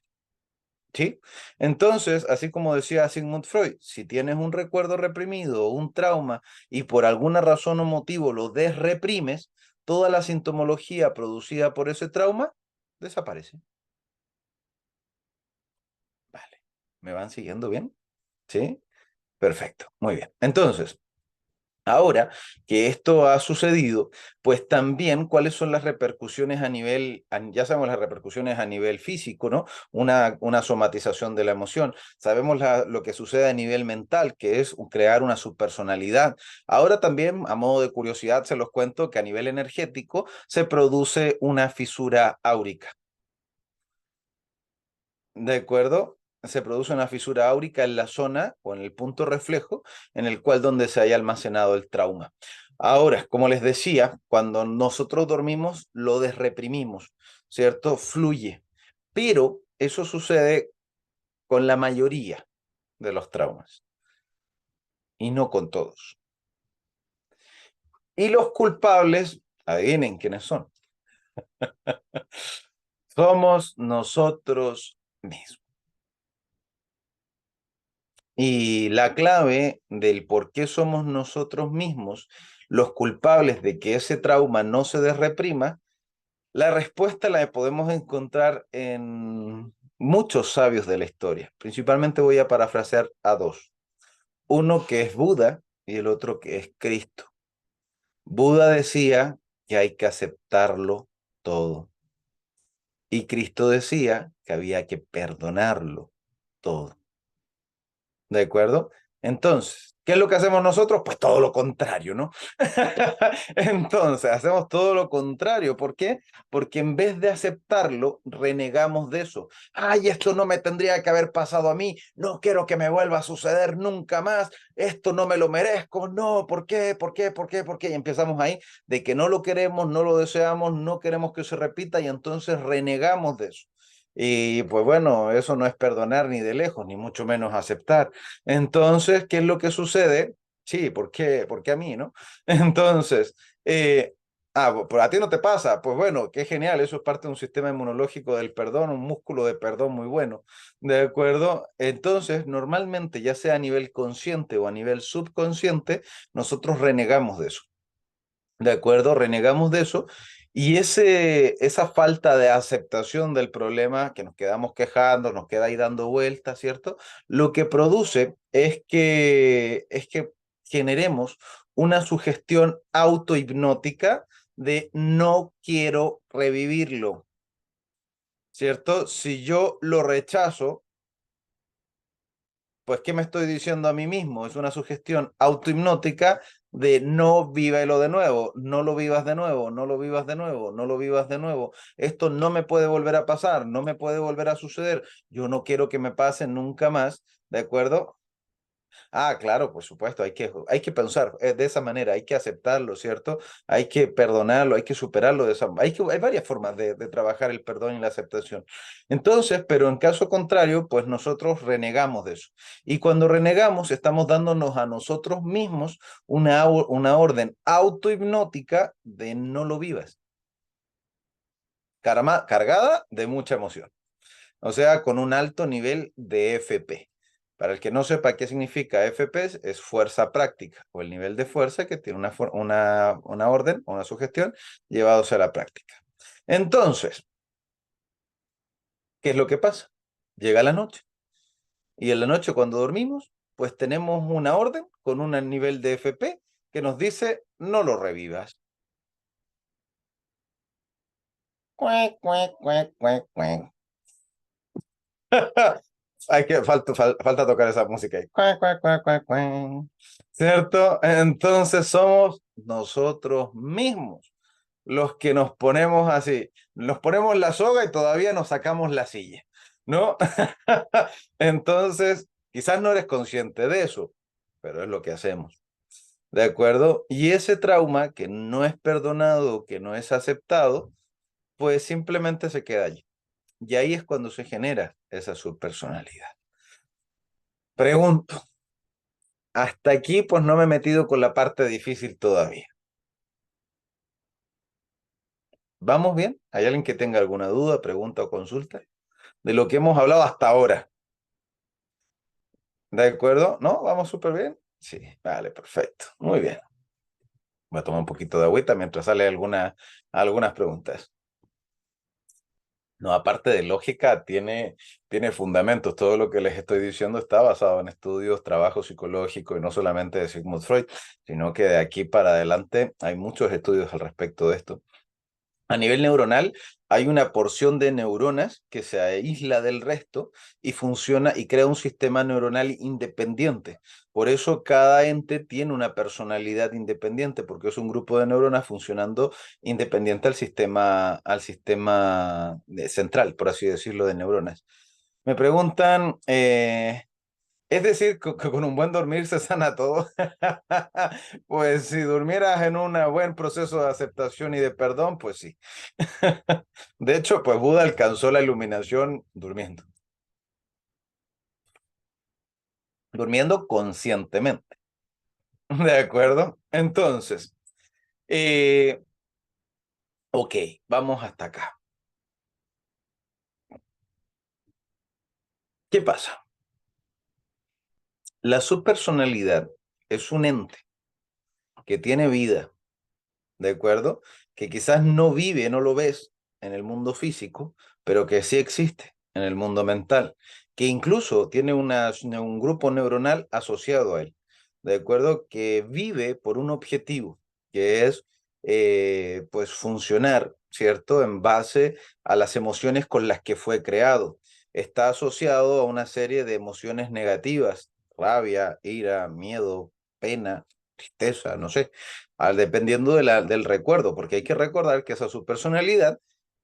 ¿Sí? Entonces, así como decía Sigmund Freud, si tienes un recuerdo reprimido o un trauma y por alguna razón o motivo lo desreprimes, toda la sintomología producida por ese trauma desaparece. Vale. ¿Me van siguiendo bien? ¿Sí? Perfecto. Muy bien. Entonces, ahora que esto ha sucedido, pues también cuáles son las repercusiones a nivel, ya sabemos las repercusiones a nivel físico, ¿no? Una somatización de la emoción. Sabemos lo que sucede a nivel mental, que es crear una subpersonalidad. Ahora también, a modo de curiosidad, se los cuento que a nivel energético se produce una fisura áurica. ¿De acuerdo? Se produce una fisura áurica en la zona o en el punto reflejo en el cual donde se haya almacenado el trauma. Ahora, como les decía, cuando nosotros dormimos lo desreprimimos, ¿cierto? Fluye, pero eso sucede con la mayoría de los traumas y no con todos. Y los culpables, adivinen quiénes son. Somos nosotros mismos. Y la clave del por qué somos nosotros mismos los culpables de que ese trauma no se desreprima, la respuesta la podemos encontrar en muchos sabios de la historia. Principalmente voy a parafrasear a dos. Uno que es Buda y el otro que es Cristo. Buda decía que hay que aceptarlo todo. Y Cristo decía que había que perdonarlo todo. ¿De acuerdo? Entonces, ¿qué es lo que hacemos nosotros? Pues todo lo contrario, ¿no? Entonces, hacemos todo lo contrario. ¿Por qué? Porque en vez de aceptarlo, renegamos de eso. Ay, esto no me tendría que haber pasado a mí. No quiero que me vuelva a suceder nunca más. Esto no me lo merezco. No, ¿por qué? ¿Por qué? ¿Por qué? ¿Por qué? Y empezamos ahí de que no lo queremos, no lo deseamos, no queremos que se repita y entonces renegamos de eso. Y pues bueno, eso no es perdonar ni de lejos, ni mucho menos aceptar. Entonces, ¿qué es lo que sucede? Sí, ¿por qué a mí, no? Entonces, pero a ti no te pasa. Pues bueno, qué genial, eso es parte de un sistema inmunológico del perdón, un músculo de perdón muy bueno. ¿De acuerdo? Entonces, normalmente, ya sea a nivel consciente o a nivel subconsciente, nosotros renegamos de eso. ¿De acuerdo? Renegamos de eso. Y esa falta de aceptación del problema que nos quedamos quejando, nos queda ahí dando vueltas, ¿cierto? Lo que produce es que generemos una sugestión autohipnótica de no quiero revivirlo, ¿cierto? Si yo lo rechazo, pues, ¿qué me estoy diciendo a mí mismo? Es una sugestión autohipnótica de no vívelo de nuevo, no lo vivas de nuevo, no lo vivas de nuevo, no lo vivas de nuevo. Esto no me puede volver a pasar, no me puede volver a suceder. Yo no quiero que me pase nunca más, ¿de acuerdo? Ah, claro, por supuesto, hay que pensar de esa manera, hay que aceptarlo, ¿cierto? Hay que perdonarlo, hay que superarlo de esa hay varias formas de trabajar el perdón y la aceptación. Entonces, pero en caso contrario, pues nosotros renegamos de eso. Y cuando renegamos, estamos dándonos a nosotros mismos una orden autohipnótica de no lo vivas, cargada de mucha emoción. O sea, con un alto nivel de FP. Para el que no sepa qué significa FP, es fuerza práctica, o el nivel de fuerza que tiene una orden o una sugestión llevados a la práctica. Entonces, ¿qué es lo que pasa? Llega la noche, y en la noche cuando dormimos, pues tenemos una orden con un nivel de FP que nos dice, no lo revivas. Cuec, cuec, cuec, cuec, cuec. Falta tocar esa música ahí. Cuac, cuac, cuac, cuac, cuac. ¿Cierto? Entonces somos nosotros mismos los que nos ponemos así, nos ponemos la soga y todavía nos sacamos la silla, ¿no? Entonces, quizás no eres consciente de eso, pero es lo que hacemos. ¿De acuerdo? Y ese trauma que no es perdonado, que no es aceptado, pues simplemente se queda allí. Y ahí es cuando se genera esa subpersonalidad. Pregunto, hasta aquí pues no me he metido con la parte difícil todavía. ¿Vamos bien? ¿Hay alguien que tenga alguna duda, pregunta o consulta de lo que hemos hablado hasta ahora? ¿De acuerdo? ¿No? ¿Vamos súper bien? Sí, vale, perfecto. Muy bien. Voy a tomar un poquito de agüita mientras sale algunas preguntas. No, aparte de lógica, tiene fundamentos. Todo lo que les estoy diciendo está basado en estudios, trabajo psicológico y no solamente de Sigmund Freud, sino que de aquí para adelante hay muchos estudios al respecto de esto. A nivel neuronal, hay una porción de neuronas que se aísla del resto y funciona y crea un sistema neuronal independiente. Por eso cada ente tiene una personalidad independiente, porque es un grupo de neuronas funcionando independiente al sistema central, por así decirlo, de neuronas. Me preguntan, es decir, que con un buen dormir se sana todo. Pues si durmieras en un buen proceso de aceptación y de perdón, pues sí. De hecho, pues Buda alcanzó la iluminación durmiendo, durmiendo conscientemente. ¿De acuerdo? Entonces, eh, ok, vamos hasta acá. ¿Qué pasa? La subpersonalidad es un ente que tiene vida, ¿de acuerdo? Que quizás no vive, no lo ves en el mundo físico, pero que sí existe en el mundo mental, que incluso tiene un grupo neuronal asociado a él, ¿de acuerdo? Que vive por un objetivo, que es pues funcionar, ¿cierto? En base a las emociones con las que fue creado. Está asociado a una serie de emociones negativas, rabia, ira, miedo, pena, tristeza, no sé dependiendo del recuerdo, porque hay que recordar que esa subpersonalidad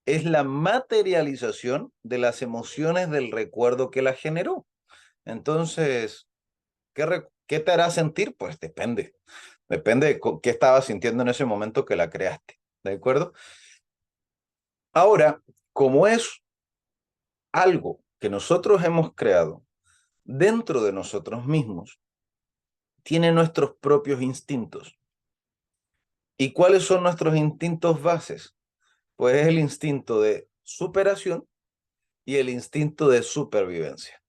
es la materialización de las emociones del recuerdo que la generó. Entonces, ¿qué te hará sentir? Pues depende. Depende de qué estabas sintiendo en ese momento que la creaste. ¿De acuerdo? Ahora, como es algo que nosotros hemos creado dentro de nosotros mismos, tiene nuestros propios instintos. ¿Y cuáles son nuestros instintos bases? Pues es el instinto de superación y el instinto de supervivencia.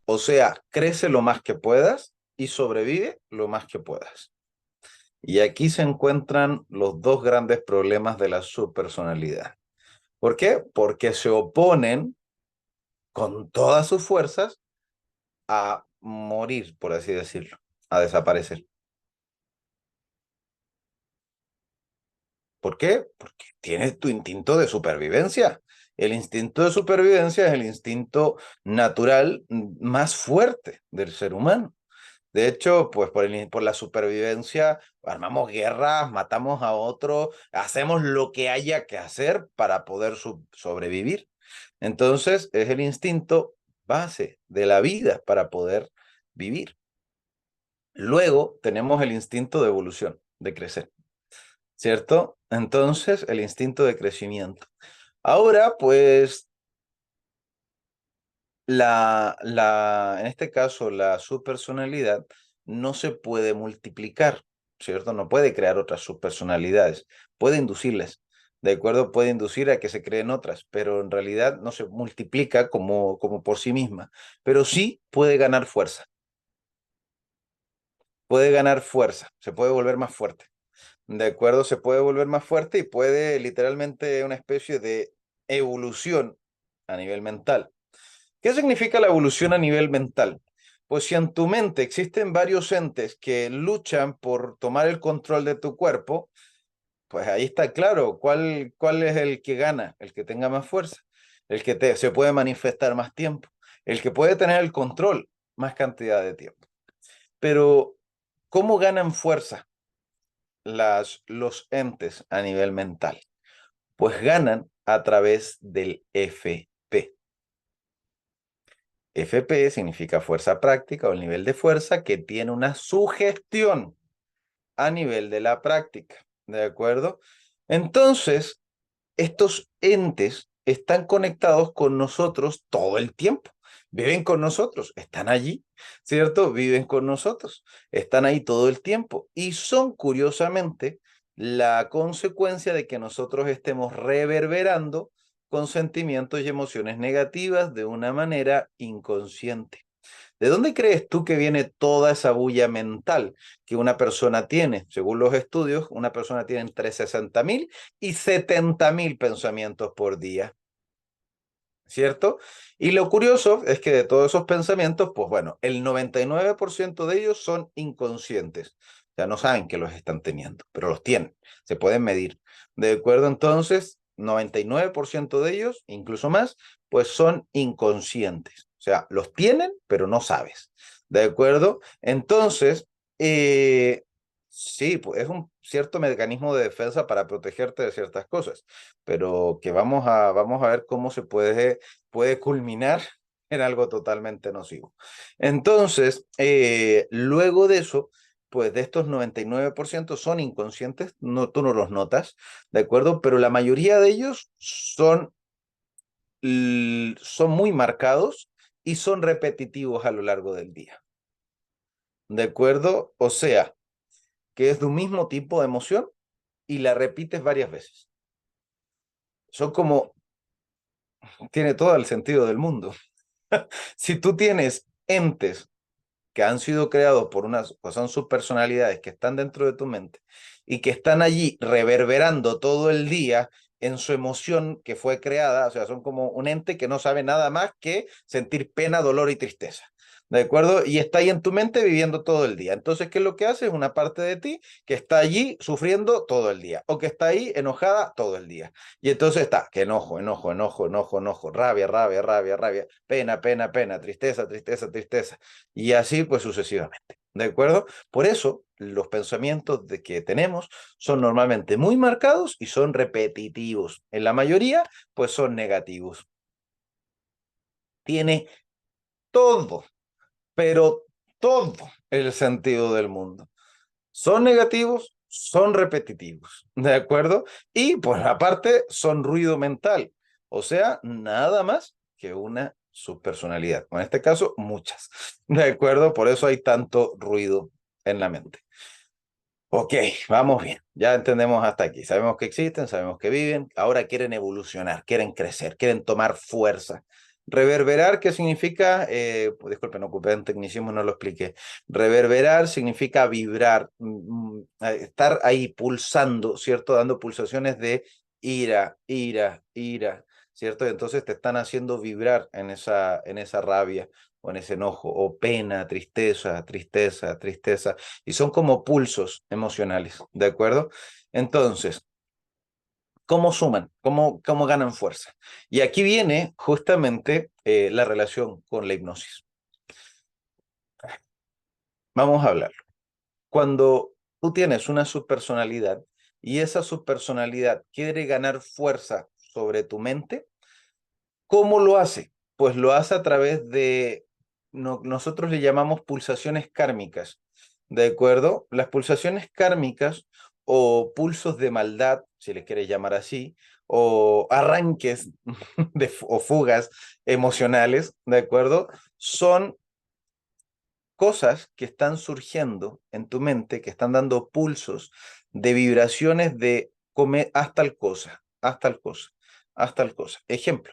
O sea, crece lo más que puedas y sobrevive lo más que puedas. Y aquí se encuentran los dos grandes problemas de la subpersonalidad. ¿Por qué? Porque se oponen con todas sus fuerzas a morir, por así decirlo, a desaparecer. ¿Por qué? Porque tienes tu instinto de supervivencia. El instinto de supervivencia es el instinto natural más fuerte del ser humano. De hecho, pues por la supervivencia, armamos guerras, matamos a otro, hacemos lo que haya que hacer para poder sobrevivir. Entonces, es el instinto base de la vida para poder vivir. Luego tenemos el instinto de evolución, de crecer. ¿Cierto? Entonces, el instinto de crecimiento. Ahora, pues, en este caso, la subpersonalidad no se puede multiplicar, ¿cierto? No puede crear otras subpersonalidades, puede inducirlas, ¿de acuerdo? Puede inducir a que se creen otras, pero en realidad no se multiplica como por sí misma, pero sí puede ganar fuerza, se puede volver más fuerte. De acuerdo, se puede volver más fuerte y puede literalmente una especie de evolución a nivel mental. ¿Qué significa la evolución a nivel mental? Pues si en tu mente existen varios entes que luchan por tomar el control de tu cuerpo, pues ahí está claro cuál es el que gana, el que tenga más fuerza, se puede manifestar más tiempo, el que puede tener el control más cantidad de tiempo. Pero, ¿cómo ganan fuerza los entes a nivel mental? Pues ganan a través del FP. FP significa fuerza práctica o el nivel de fuerza que tiene una sugestión a nivel de la práctica, ¿de acuerdo? Entonces, estos entes están conectados con nosotros todo el tiempo. Viven con nosotros, están allí, ¿cierto? Viven con nosotros, están ahí todo el tiempo y son, curiosamente, la consecuencia de que nosotros estemos reverberando con sentimientos y emociones negativas de una manera inconsciente. ¿De dónde crees tú que viene toda esa bulla mental que una persona tiene? Según los estudios, una persona tiene entre 60.000 y 70.000 pensamientos por día, ¿cierto? Y lo curioso es que de todos esos pensamientos, pues bueno, el 99% de ellos son inconscientes. O sea, no saben que los están teniendo, pero los tienen, se pueden medir. ¿De acuerdo? Entonces, 99% de ellos, incluso más, pues son inconscientes. O sea, los tienen, pero no sabes. ¿De acuerdo? Entonces, eh, sí, pues es un cierto mecanismo de defensa para protegerte de ciertas cosas, pero que vamos a ver cómo se puede culminar en algo totalmente nocivo. Entonces, luego de eso, pues de estos 99% son inconscientes, no, tú no los notas, ¿de acuerdo? Pero la mayoría de ellos son muy marcados y son repetitivos a lo largo del día, ¿de acuerdo? O sea, que es de un mismo tipo de emoción y la repites varias veces. Son como, tiene todo el sentido del mundo. Si tú tienes entes que han sido creados por unas, pues son subpersonalidades que están dentro de tu mente y que están allí reverberando todo el día en su emoción que fue creada, o sea, son como un ente que no sabe nada más que sentir pena, dolor y tristeza. ¿De acuerdo? Y está ahí en tu mente viviendo todo el día. Entonces, ¿qué es lo que hace? Es una parte de ti que está allí sufriendo todo el día o que está ahí enojada todo el día. Y entonces está, que enojo, enojo, enojo, enojo, enojo, rabia, rabia, rabia, rabia, pena, pena, pena, tristeza, tristeza, tristeza. Y así pues sucesivamente. ¿De acuerdo? Por eso los pensamientos de que tenemos son normalmente muy marcados y son repetitivos. En la mayoría, pues son negativos. Tiene todo, pero todo el sentido del mundo. Son negativos, son repetitivos, ¿de acuerdo? Y pues aparte son ruido mental, o sea, nada más que una subpersonalidad, o en este caso muchas, ¿de acuerdo? Por eso hay tanto ruido en la mente. Ok, vamos bien, ya entendemos hasta aquí, sabemos que existen, sabemos que viven, ahora quieren evolucionar, quieren crecer, quieren tomar fuerza. Reverberar, ¿qué significa? Pues, disculpe, no ocupé en tecnicismo, no lo expliqué. Reverberar significa vibrar, estar ahí pulsando, ¿cierto? Dando pulsaciones de ira, ira, ira, ¿cierto? Y entonces te están haciendo vibrar en esa rabia o en ese enojo, o pena, tristeza, tristeza, tristeza y son como pulsos emocionales, ¿de acuerdo? Entonces, ¿cómo suman? ¿Cómo ganan fuerza? Y aquí viene justamente la relación con la hipnosis. Vamos a hablarlo. Cuando tú tienes una subpersonalidad y esa subpersonalidad quiere ganar fuerza sobre tu mente, ¿cómo lo hace? Pues lo hace a través de, nosotros le llamamos pulsaciones kármicas, ¿de acuerdo? Las pulsaciones kármicas o pulsos de maldad, si les quieres llamar así, o arranques o fugas emocionales, ¿de acuerdo? Son cosas que están surgiendo en tu mente, que están dando pulsos de vibraciones de haz tal cosa, haz tal cosa, haz tal cosa. Ejemplo,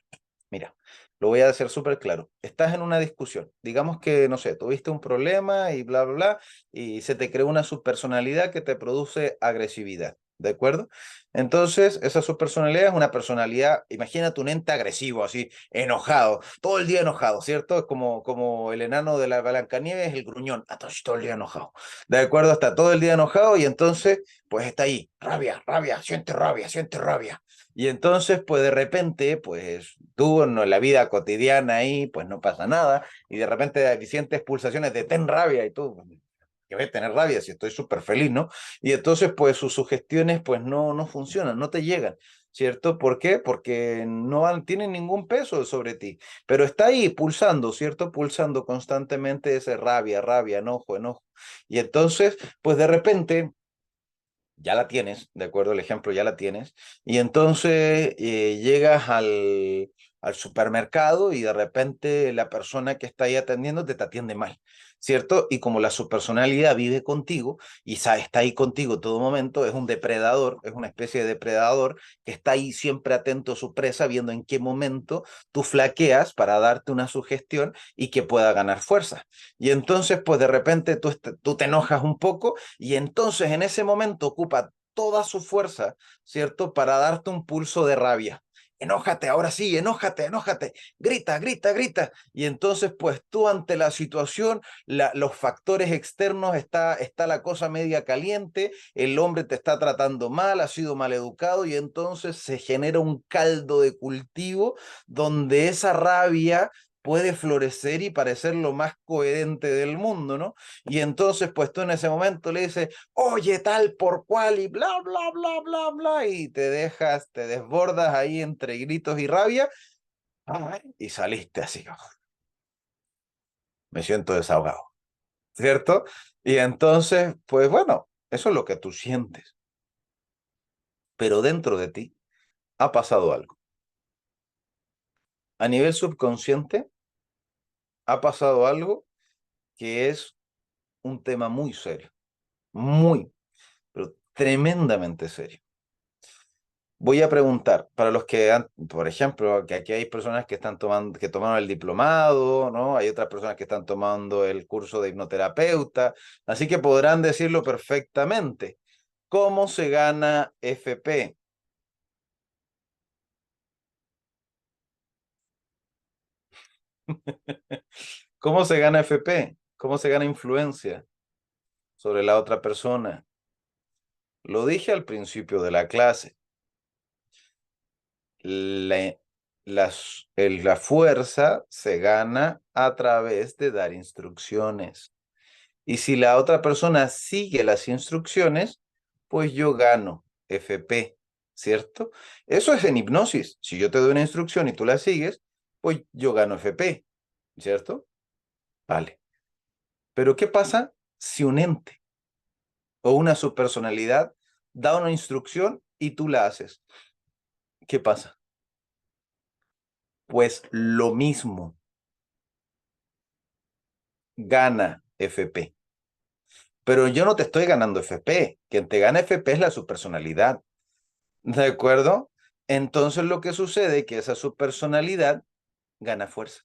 mira, lo voy a hacer súper claro. Estás en una discusión, digamos que, no sé, tuviste un problema y bla, bla, bla, y se te creó una subpersonalidad que te produce agresividad. ¿De acuerdo? Entonces, esa subpersonalidad es una personalidad, imagínate un ente agresivo, así, enojado, todo el día enojado, ¿cierto? Es como el enano de la Blancanieves, el gruñón, todo el día enojado. ¿De acuerdo? Está todo el día enojado y entonces, pues está ahí, rabia, rabia, siente rabia, siente rabia. Y entonces, pues de repente, pues tú en la vida cotidiana ahí, pues no pasa nada, y de repente sientes pulsaciones de ten rabia y tú. que voy a tener rabia si estoy súper feliz, ¿no? Y entonces, pues sus sugestiones, pues no funcionan, no te llegan, ¿cierto? ¿Por qué? Porque tienen ningún peso sobre ti, pero está ahí pulsando, ¿cierto? Pulsando constantemente ese rabia, rabia, enojo, enojo. Y entonces, pues de repente ya la tienes, de acuerdo al ejemplo, ya la tienes, y entonces llegas al supermercado y de repente la persona que está ahí atendiendo te atiende mal, ¿cierto? Y como la subpersonalidad vive contigo y está ahí contigo todo momento, es un depredador, es una especie de depredador que está ahí siempre atento a su presa, viendo en qué momento tú flaqueas para darte una sugestión y que pueda ganar fuerza. Y entonces, pues de repente tú te enojas un poco y entonces en ese momento ocupa toda su fuerza, ¿cierto? Para darte un pulso de rabia. Enójate, ahora sí, enójate, enójate, grita, grita, grita. Y entonces, pues tú ante la situación, los factores externos, está la cosa media caliente, el hombre te está tratando mal, ha sido mal educado y entonces se genera un caldo de cultivo donde esa rabia puede florecer y parecer lo más coherente del mundo, ¿no? Y entonces, pues tú en ese momento le dices, oye, tal por cual, y bla, bla, bla, bla, bla, y te desbordas ahí entre gritos y rabia, y saliste así, "Oh, me siento desahogado, ¿cierto? Y entonces, pues bueno, eso es lo que tú sientes, pero dentro de ti ha pasado algo. A nivel subconsciente ha pasado algo que es un tema muy serio, muy, pero tremendamente serio. Voy a preguntar, para los que por ejemplo, que aquí hay personas que están tomando, que tomaron el diplomado, ¿no? Hay otras personas que están tomando el curso de hipnoterapeuta, así que podrán decirlo perfectamente. ¿Cómo se gana FP? ¿Cómo se gana FP? ¿Cómo se gana influencia sobre la otra persona? Lo dije al principio de la clase. La, la fuerza se gana a través de dar instrucciones. Y si la otra persona sigue las instrucciones, pues yo gano FP, ¿cierto? Eso es en hipnosis. Si yo te doy una instrucción y tú la sigues, pues yo gano FP, ¿cierto? Vale. Pero ¿qué pasa si un ente o una subpersonalidad da una instrucción y tú la haces? ¿Qué pasa? Pues lo mismo, gana FP. Pero yo no te estoy ganando FP. Quien te gana FP es la subpersonalidad. ¿De acuerdo? Entonces lo que sucede es que esa subpersonalidad gana fuerza.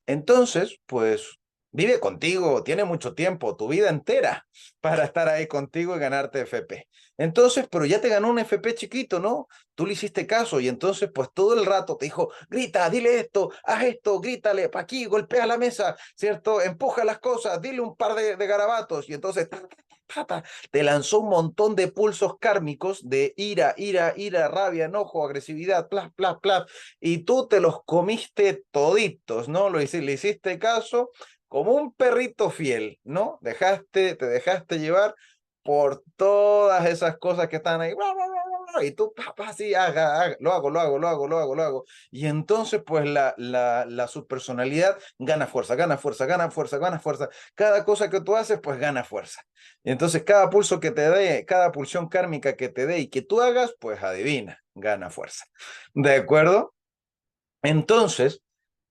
Entonces, pues vive contigo, tiene mucho tiempo, tu vida entera, para estar ahí contigo y ganarte FP. Entonces, pero ya te ganó un FP chiquito, ¿no? Tú le hiciste caso y entonces, pues todo el rato te dijo, grita, dile esto, haz esto, grítale, pa' aquí, golpea la mesa, ¿cierto? Empuja las cosas, dile un par de garabatos y entonces te lanzó un montón de pulsos kármicos de ira, ira, ira, rabia, enojo, agresividad, plas, plas, plas, y tú te los comiste toditos, ¿no? Le hiciste caso como un perrito fiel, ¿no? Te dejaste llevar por todas esas cosas que están ahí, y tú, papá, sí, lo hago, lo hago, lo hago, lo hago, lo hago. Y entonces, pues la subpersonalidad gana fuerza, gana fuerza, gana fuerza, gana fuerza. Cada cosa que tú haces, pues gana fuerza. Y entonces, cada pulso que te dé, cada pulsión kármica que te dé y que tú hagas, pues adivina, gana fuerza. ¿De acuerdo? Entonces,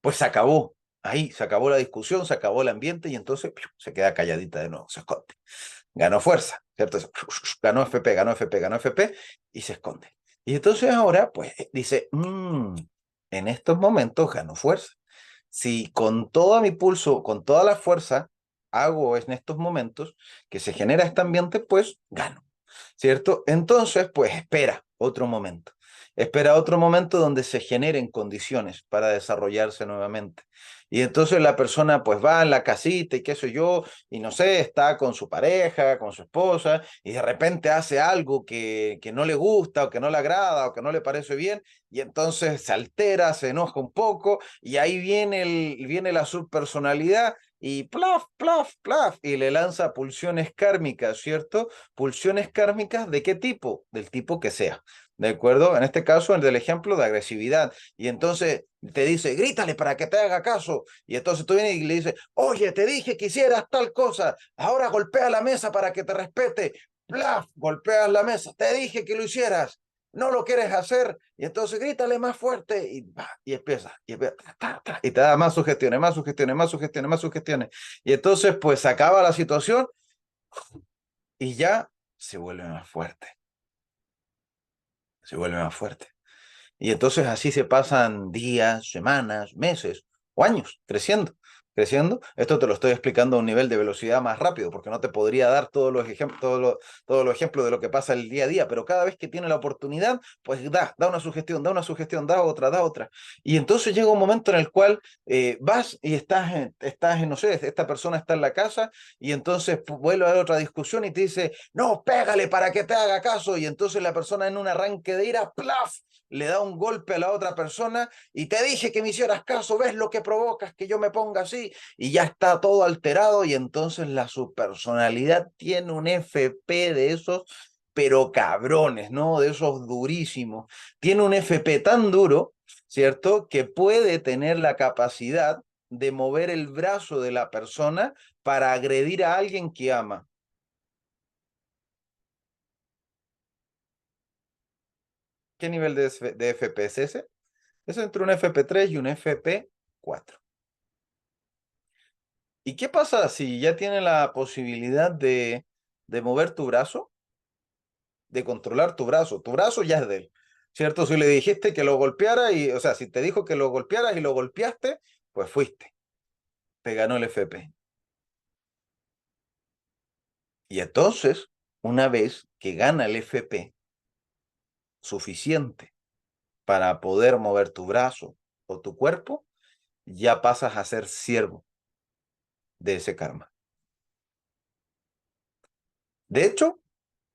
pues se acabó. Ahí se acabó la discusión, se acabó el ambiente y entonces se queda calladita de nuevo, se esconde. Ganó fuerza, ¿cierto? Ganó FP, ganó FP, ganó FP y se esconde. Y entonces ahora, pues dice, en estos momentos ganó fuerza. Si con todo mi pulso, con toda la fuerza, hago en estos momentos que se genera este ambiente, pues gano, ¿cierto? Entonces, pues espera otro momento. Espera otro momento donde se generen condiciones para desarrollarse nuevamente. Y entonces la persona pues va en la casita y qué sé yo, y no sé, está con su pareja, con su esposa, y de repente hace algo que no le gusta o que no le agrada o que no le parece bien, y entonces se altera, se enoja un poco, y ahí viene la subpersonalidad y plaf, plaf, plaf, y le lanza pulsiones kármicas, ¿cierto? Pulsiones kármicas, ¿de qué tipo? Del tipo que sea, ¿de acuerdo? En este caso, el del ejemplo de agresividad. Y entonces te dice, grítale para que te haga caso. Y entonces tú vienes y le dices, oye, te dije que hicieras tal cosa, ahora golpea la mesa para que te respete. Plaf, golpeas la mesa, te dije que lo hicieras, no lo quieres hacer, y entonces grítale más fuerte, y empieza, y te da más sugestiones, más sugestiones, más sugestiones, más sugestiones, y entonces pues se acaba la situación y ya se vuelve más fuerte, se vuelve más fuerte. Y entonces así se pasan días, semanas, meses o años creciendo, creciendo. Esto te lo estoy explicando a un nivel de velocidad más rápido, porque no te podría dar todos los ejemplos, todos los ejemplos de lo que pasa el día a día, pero cada vez que tiene la oportunidad, pues da una sugestión, da una sugestión, da otra, da otra. Y entonces llega un momento en el cual vas y no sé, esta persona está en la casa y entonces vuelve a haber otra discusión y te dice, no, pégale para que te haga caso. Y entonces la persona en un arranque de ira, ¡plaf!, le da un golpe a la otra persona y te dije que me hicieras caso, ves lo que provocas, que yo me ponga así, y ya está todo alterado y entonces la subpersonalidad tiene un FP de esos, pero cabrones, ¿no? De esos durísimos. Tiene un FP tan duro, ¿cierto? Que puede tener la capacidad de mover el brazo de la persona para agredir a alguien que ama. ¿Qué nivel de FP es ese? Es entre un FP3 y un FP4. ¿Y qué pasa si ya tiene la posibilidad de mover tu brazo, de controlar tu brazo? Tu brazo ya es de él, ¿cierto? Si le dijiste que lo golpeara y, o sea, si te dijo que lo golpearas y lo golpeaste, pues fuiste, te ganó el FP. Y entonces, una vez que gana el FP suficiente para poder mover tu brazo o tu cuerpo, ya pasas a ser siervo de ese karma. De hecho,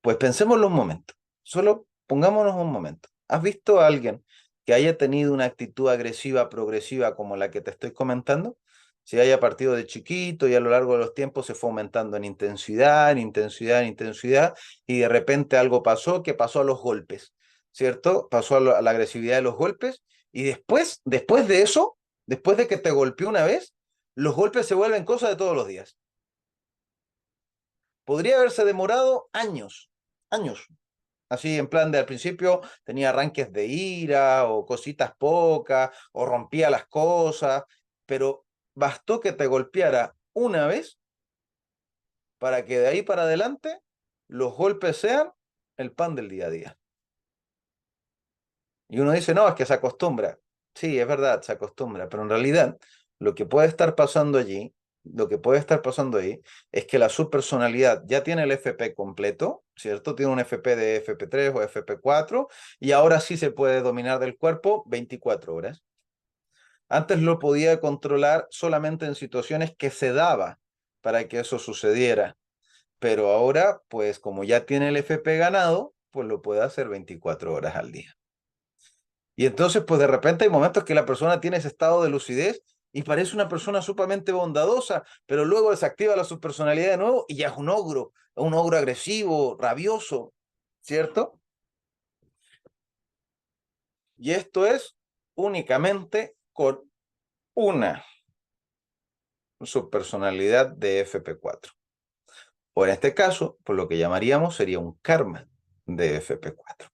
pues pensémoslo un momento, solo pongámonos un momento. ¿Has visto a alguien que haya tenido una actitud agresiva progresiva como la que te estoy comentando? Si haya partido de chiquito y a lo largo de los tiempos se fue aumentando en intensidad, en intensidad, en intensidad, y de repente algo pasó que pasó a los golpes, ¿cierto? Pasó a la agresividad de los golpes, y después de eso, después de que te golpeó una vez, los golpes se vuelven cosa de todos los días. Podría haberse demorado años, años. Así en plan de al principio tenía arranques de ira o cositas pocas o rompía las cosas, pero bastó que te golpeara una vez para que de ahí para adelante los golpes sean el pan del día a día. Y uno dice, no, es que se acostumbra. Sí, es verdad, se acostumbra, pero en realidad lo que puede estar pasando allí, lo que puede estar pasando ahí, es que la subpersonalidad ya tiene el FP completo, ¿cierto? Tiene un FP de FP3 o FP4 y ahora sí se puede dominar del cuerpo 24 horas. Antes lo podía controlar solamente en situaciones que se daba para que eso sucediera, pero ahora, pues como ya tiene el FP ganado, pues lo puede hacer 24 horas al día. Y entonces, pues de repente hay momentos que la persona tiene ese estado de lucidez y parece una persona sumamente bondadosa, pero luego desactiva la subpersonalidad de nuevo y ya es un ogro agresivo, rabioso, ¿cierto? Y esto es únicamente con una subpersonalidad de FP4. O en este caso, pues lo que llamaríamos sería un karma de FP4.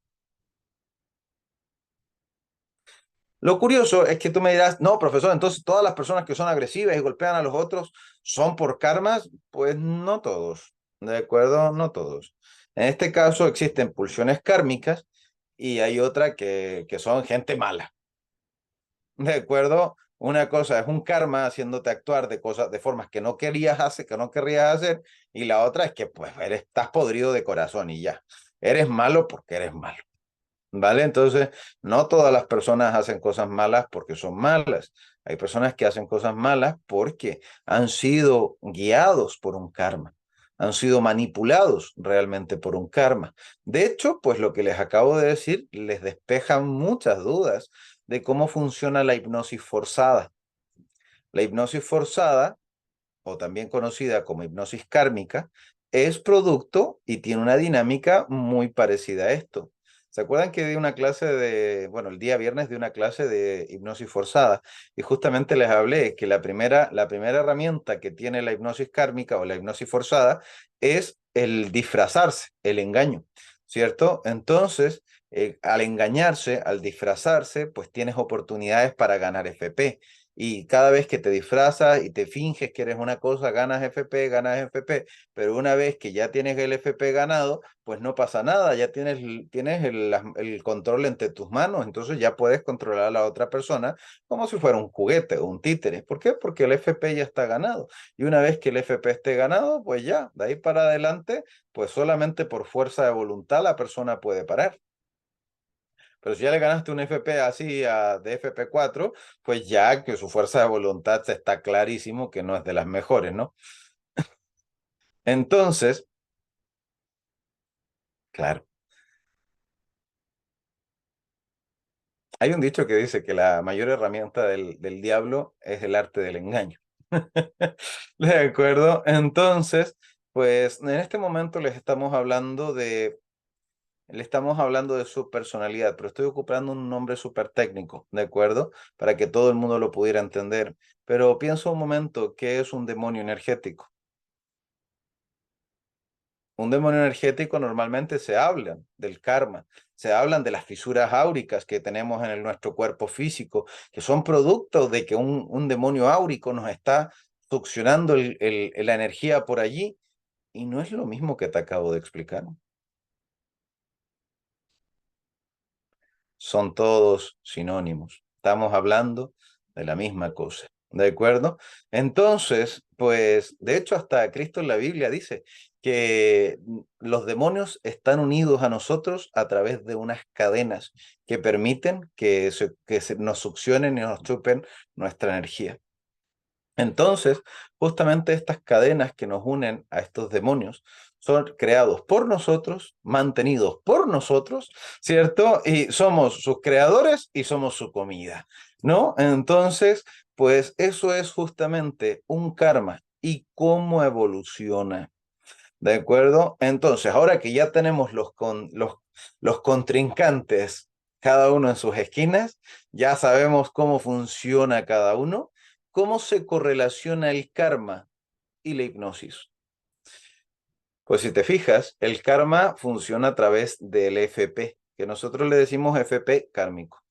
Lo curioso es que tú me dirás, no, profesor, entonces todas las personas que son agresivas y golpean a los otros son por karmas. Pues no todos, ¿de acuerdo? No todos. En este caso existen pulsiones kármicas y hay otra que son gente mala, ¿de acuerdo? Una cosa es un karma haciéndote actuar de cosas, de formas que no querías hacer, que no querrías hacer, y la otra es que pues estás podrido de corazón y ya. Eres malo porque eres malo. ¿Vale? Entonces, no todas las personas hacen cosas malas porque son malas. Hay personas que hacen cosas malas porque han sido guiados por un karma, han sido manipulados realmente por un karma. De hecho, pues lo que les acabo de decir les despeja muchas dudas de cómo funciona la hipnosis forzada. La hipnosis forzada o también conocida como hipnosis kármica, es producto y tiene una dinámica muy parecida a esto. ¿Se acuerdan que di una clase bueno, el día viernes de una clase de hipnosis forzada? Y justamente les hablé que la primera herramienta que tiene la hipnosis kármica o la hipnosis forzada es el disfrazarse, el engaño, ¿cierto? Entonces, al engañarse, al disfrazarse, pues tienes oportunidades para ganar FP. Y cada vez que te disfrazas y te finges que eres una cosa, ganas FP, pero una vez que ya tienes el FP ganado, pues no pasa nada, ya tienes el control entre tus manos, entonces ya puedes controlar a la otra persona como si fuera un juguete o un títere. ¿Por qué? Porque el FP ya está ganado. Y una vez que el FP esté ganado, pues ya, de ahí para adelante, pues solamente por fuerza de voluntad la persona puede parar. Pero si ya le ganaste un FP así de FP4, pues ya que su fuerza de voluntad está clarísimo que no es de las mejores, ¿no? Entonces, claro, hay un dicho que dice que la mayor herramienta del diablo es el arte del engaño. ¿De acuerdo? Entonces, pues en este momento le estamos hablando de su personalidad, pero estoy ocupando un nombre súper técnico, ¿de acuerdo? Para que todo el mundo lo pudiera entender. Pero piensa un momento, ¿qué es un demonio energético? Un demonio energético normalmente se hablan del karma, se hablan de las fisuras áuricas que tenemos en nuestro cuerpo físico, que son productos de que un demonio áurico nos está succionando la energía por allí, y no es lo mismo que te acabo de explicar. Son todos sinónimos. Estamos hablando de la misma cosa. ¿De acuerdo? Entonces, pues, de hecho, hasta Cristo en la Biblia dice que los demonios están unidos a nosotros a través de unas cadenas que permiten nos succionen y nos chupen nuestra energía. Entonces, justamente estas cadenas que nos unen a estos demonios son creados por nosotros, mantenidos por nosotros, ¿cierto? Y somos sus creadores y somos su comida, ¿no? Entonces, pues eso es justamente un karma y cómo evoluciona, ¿de acuerdo? Entonces, ahora que ya tenemos los contrincantes, cada uno en sus esquinas, ya sabemos cómo funciona cada uno, cómo se correlaciona el karma y la hipnosis. Pues si te fijas, el karma funciona a través del FP, que nosotros le decimos FP kármico.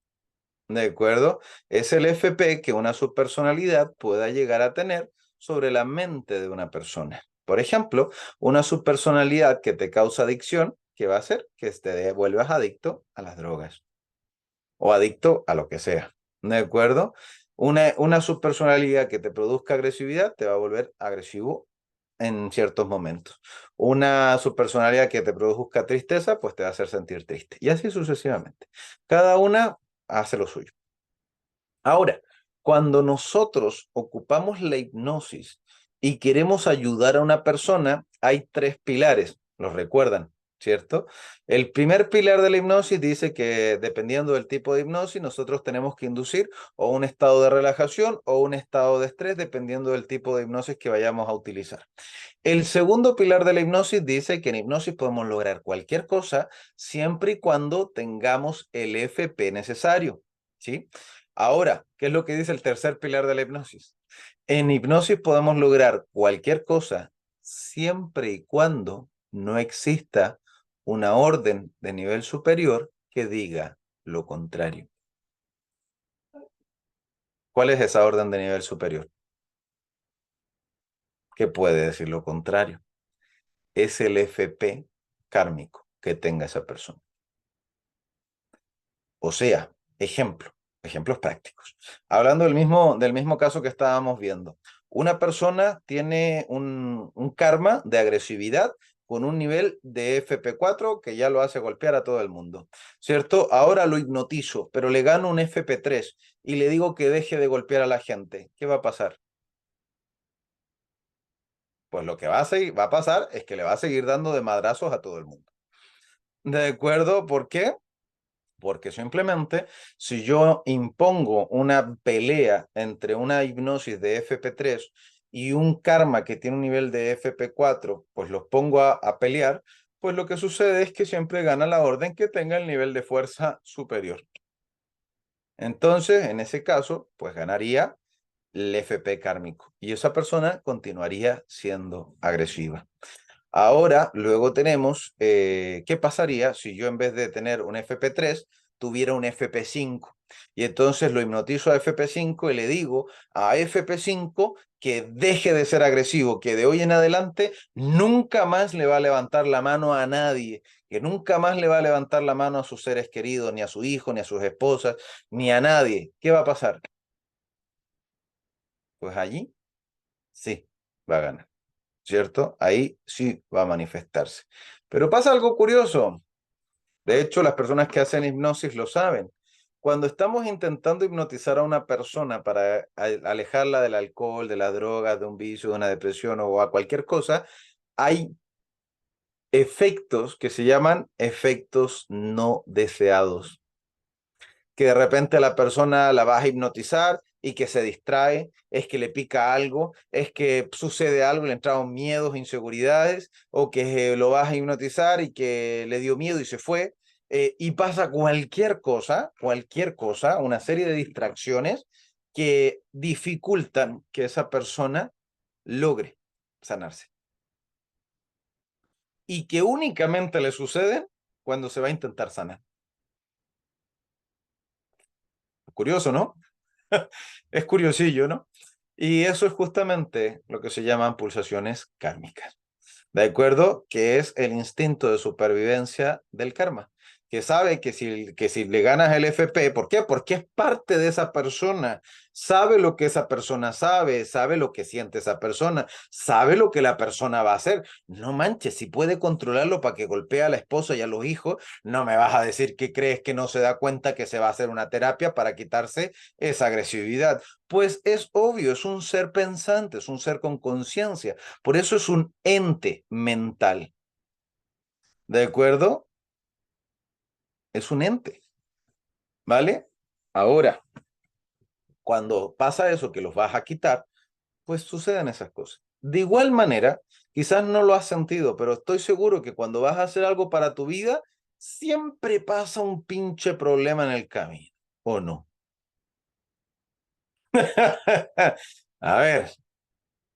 ¿De acuerdo? Es el FP que una subpersonalidad pueda llegar a tener sobre la mente de una persona. Por ejemplo, una subpersonalidad que te causa adicción, ¿qué va a hacer? Que te vuelvas adicto a las drogas o adicto a lo que sea. ¿De acuerdo? Una subpersonalidad que te produzca agresividad te va a volver agresivo en ciertos momentos. Una subpersonalidad que te produzca tristeza, pues te va a hacer sentir triste. Y así sucesivamente. Cada una hace lo suyo. Ahora, cuando nosotros ocupamos la hipnosis y queremos ayudar a una persona, hay tres pilares, los recuerdan, ¿cierto? El primer pilar de la hipnosis dice que dependiendo del tipo de hipnosis, nosotros tenemos que inducir o un estado de relajación o un estado de estrés, dependiendo del tipo de hipnosis que vayamos a utilizar. El segundo pilar de la hipnosis dice que en hipnosis podemos lograr cualquier cosa siempre y cuando tengamos el FP necesario, ¿sí? Ahora, ¿qué es lo que dice el tercer pilar de la hipnosis? En hipnosis podemos lograr cualquier cosa siempre y cuando no exista una orden de nivel superior que diga lo contrario. ¿Cuál es esa orden de nivel superior? ¿Qué puede decir lo contrario? Es el FP kármico que tenga esa persona. O sea, ejemplos prácticos. Hablando del mismo caso que estábamos viendo, una persona tiene un karma de agresividad con un nivel de FP4 que ya lo hace golpear a todo el mundo, ¿cierto? Ahora lo hipnotizo, pero le gano un FP3 y le digo que deje de golpear a la gente. ¿Qué va a pasar? Pues lo que va a pasar es que le va a seguir dando de madrazos a todo el mundo. ¿De acuerdo? ¿Por qué? Porque simplemente si yo impongo una pelea entre una hipnosis de FP3 y un karma que tiene un nivel de FP4, pues los pongo a pelear, pues lo que sucede es que siempre gana la orden que tenga el nivel de fuerza superior. Entonces, en ese caso, pues ganaría el FP kármico y esa persona continuaría siendo agresiva. Ahora, luego tenemos, ¿qué pasaría si yo en vez de tener un FP3 tuviera un FP5? Y entonces lo hipnotizo a FP5 y le digo a FP5 que deje de ser agresivo, que de hoy en adelante nunca más le va a levantar la mano a nadie, que nunca más le va a levantar la mano a sus seres queridos, ni a su hijo, ni a sus esposas, ni a nadie. ¿Qué va a pasar? Pues allí sí va a ganar. ¿Cierto? Ahí sí va a manifestarse. Pero pasa algo curioso. De hecho, las personas que hacen hipnosis lo saben. Cuando estamos intentando hipnotizar a una persona para alejarla del alcohol, de las drogas, de un vicio, de una depresión o a cualquier cosa, hay efectos que se llaman efectos no deseados, que de repente la persona la vas a hipnotizar y que se distrae, es que le pica algo, es que sucede algo, le entraron miedos, inseguridades, o que lo vas a hipnotizar y que le dio miedo y se fue, y pasa cualquier cosa, una serie de distracciones que dificultan que esa persona logre sanarse y que únicamente le suceden cuando se va a intentar sanar. Curioso, ¿no? Es curiosillo, ¿no? Y eso es justamente lo que se llaman pulsaciones kármicas. ¿De acuerdo? Que es el instinto de supervivencia del karma, que sabe que si le ganas el FP, ¿por qué? Porque es parte de esa persona, sabe lo que esa persona sabe, sabe lo que siente esa persona, sabe lo que la persona va a hacer. No manches, si puede controlarlo para que golpee a la esposa y a los hijos, no me vas a decir que crees que no se da cuenta que se va a hacer una terapia para quitarse esa agresividad. Pues es obvio, es un ser pensante, es un ser con conciencia. Por eso es un ente mental. ¿De acuerdo? Es un ente. ¿Vale? Ahora, cuando pasa eso que los vas a quitar, pues suceden esas cosas. De igual manera, quizás no lo has sentido, pero estoy seguro que cuando vas a hacer algo para tu vida, siempre pasa un pinche problema en el camino, ¿o no? A ver,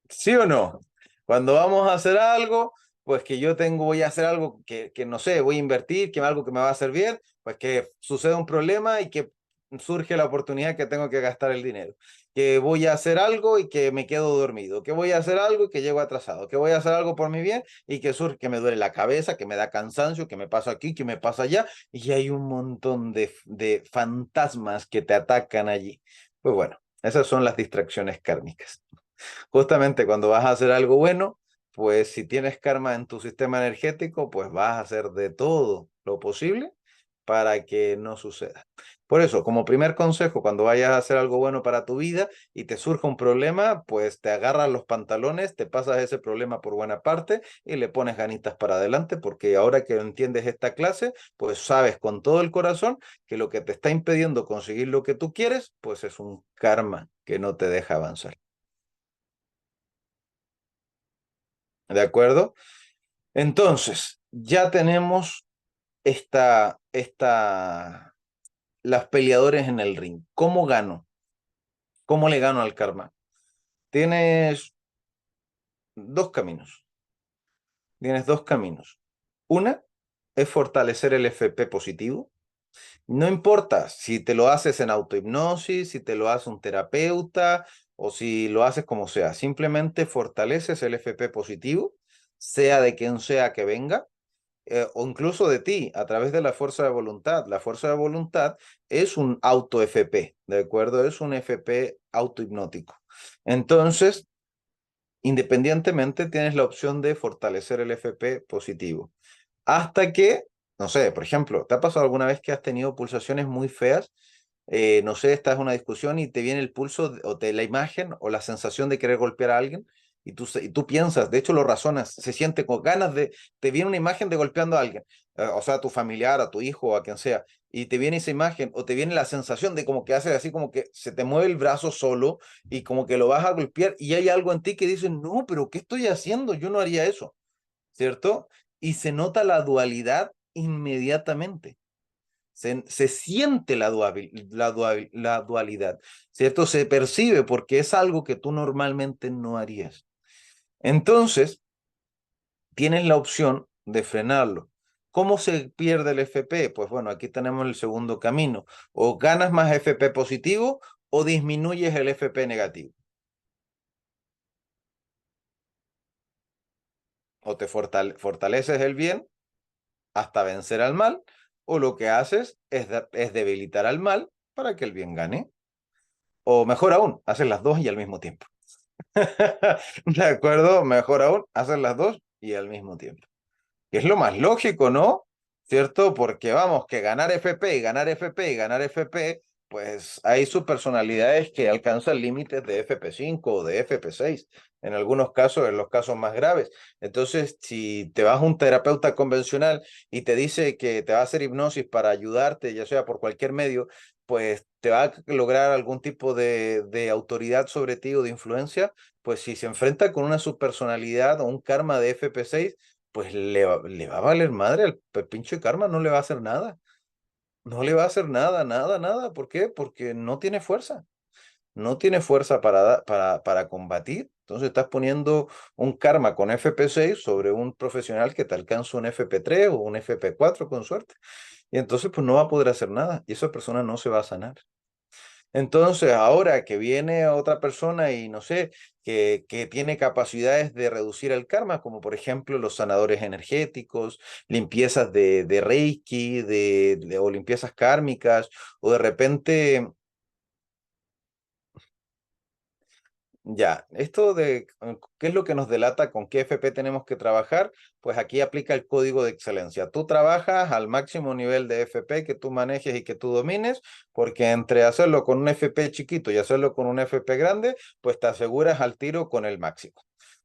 ¿sí o no? Cuando vamos a hacer algo, pues que yo tengo, voy a hacer algo que no sé, voy a invertir, que algo que me va a hacer bien, pues que sucede un problema y que surge la oportunidad que tengo que gastar el dinero. Que voy a hacer algo y que me quedo dormido. Que voy a hacer algo y que llego atrasado. Que voy a hacer algo por mi bien y que surge, que me duele la cabeza, que me da cansancio, que me pasa aquí, que me pasa allá. Y hay un montón de fantasmas que te atacan allí. Pues bueno, esas son las distracciones kármicas. Justamente cuando vas a hacer algo bueno, pues si tienes karma en tu sistema energético, pues vas a hacer de todo lo posible para que no suceda. Por eso, como primer consejo, cuando vayas a hacer algo bueno para tu vida y te surja un problema, pues te agarras los pantalones, te pasas ese problema por buena parte y le pones ganitas para adelante, porque ahora que entiendes esta clase, pues sabes con todo el corazón que lo que te está impidiendo conseguir lo que tú quieres, pues es un karma que no te deja avanzar. ¿De acuerdo? Entonces, ya tenemos las peleadores en el ring. ¿Cómo gano? ¿Cómo le gano al karma? Tienes dos caminos. Tienes dos caminos. Una es fortalecer el FP positivo. No importa si te lo haces en autohipnosis, si te lo hace un terapeuta o si lo haces como sea. Simplemente fortaleces el FP positivo, sea de quien sea que venga o incluso de ti a través de la fuerza de voluntad. La fuerza de voluntad es un auto FP, ¿de acuerdo? Es un FP autohipnótico. Entonces, independientemente, tienes la opción de fortalecer el FP positivo. Hasta que, no sé, por ejemplo, ¿te ha pasado alguna vez que has tenido pulsaciones muy feas? No sé, estás en una discusión y te viene el pulso o la imagen o la sensación de querer golpear a alguien y tú piensas, de hecho lo razonas, se siente con ganas de, te viene una imagen de golpeando a alguien, o sea, a tu familiar, a tu hijo, o a quien sea, y te viene esa imagen, o te viene la sensación de como que haces así, como que se te mueve el brazo solo, y como que lo vas a golpear, y hay algo en ti que dice, no, pero ¿qué estoy haciendo? Yo no haría eso, ¿cierto? Y se nota la dualidad inmediatamente. Se siente la dualidad, ¿cierto? Se percibe porque es algo que tú normalmente no harías. Entonces, tienes la opción de frenarlo. ¿Cómo se pierde el FP? Pues bueno, aquí tenemos el segundo camino. O ganas más FP positivo o disminuyes el FP negativo. O te fortaleces el bien hasta vencer al mal, o lo que haces es debilitar al mal para que el bien gane. O mejor aún, haces las dos y al mismo tiempo. ¿De acuerdo? Mejor aún, hacer las dos y al mismo tiempo. Que es lo más lógico, ¿no? ¿Cierto? Porque vamos, que ganar FP y ganar FP y ganar FP, pues hay subpersonalidades que alcanzan límites de FP5 o de FP6, en algunos casos, en los casos más graves. Entonces, si te vas a un terapeuta convencional y te dice que te va a hacer hipnosis para ayudarte, ya sea por cualquier medio, pues te va a lograr algún tipo de autoridad sobre ti o de influencia, pues si se enfrenta con una subpersonalidad o un karma de FP6, pues le va a valer madre, al pinche karma no le va a hacer nada. No le va a hacer nada, nada, nada. ¿Por qué? Porque no tiene fuerza. No tiene fuerza para combatir. Entonces estás poniendo un karma con FP6 sobre un profesional que te alcanza un FP3 o un FP4 con suerte. Y entonces pues no va a poder hacer nada. Y esa persona no se va a sanar. Entonces, ahora que viene otra persona y no sé, que tiene capacidades de reducir el karma, como por ejemplo los sanadores energéticos, limpiezas de Reiki, o limpiezas kármicas, o de repente ya, esto de qué es lo que nos delata, con qué FP tenemos que trabajar, pues aquí aplica el código de excelencia. Tú trabajas al máximo nivel de FP que tú manejes y que tú domines, porque entre hacerlo con un FP chiquito y hacerlo con un FP grande, pues te aseguras al tiro con el máximo.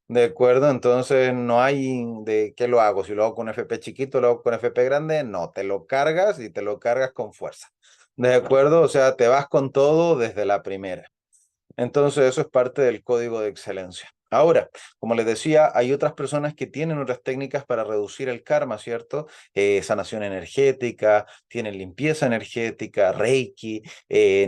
¿De acuerdo? Entonces no hay de qué lo hago. Si lo hago con FP chiquito, lo hago con FP grande, no, te lo cargas y te lo cargas con fuerza. ¿De acuerdo? O sea, te vas con todo desde la primera. Entonces, eso es parte del código de excelencia. Ahora, como les decía, hay otras personas que tienen otras técnicas para reducir el karma, ¿cierto? Sanación energética, tienen limpieza energética, Reiki,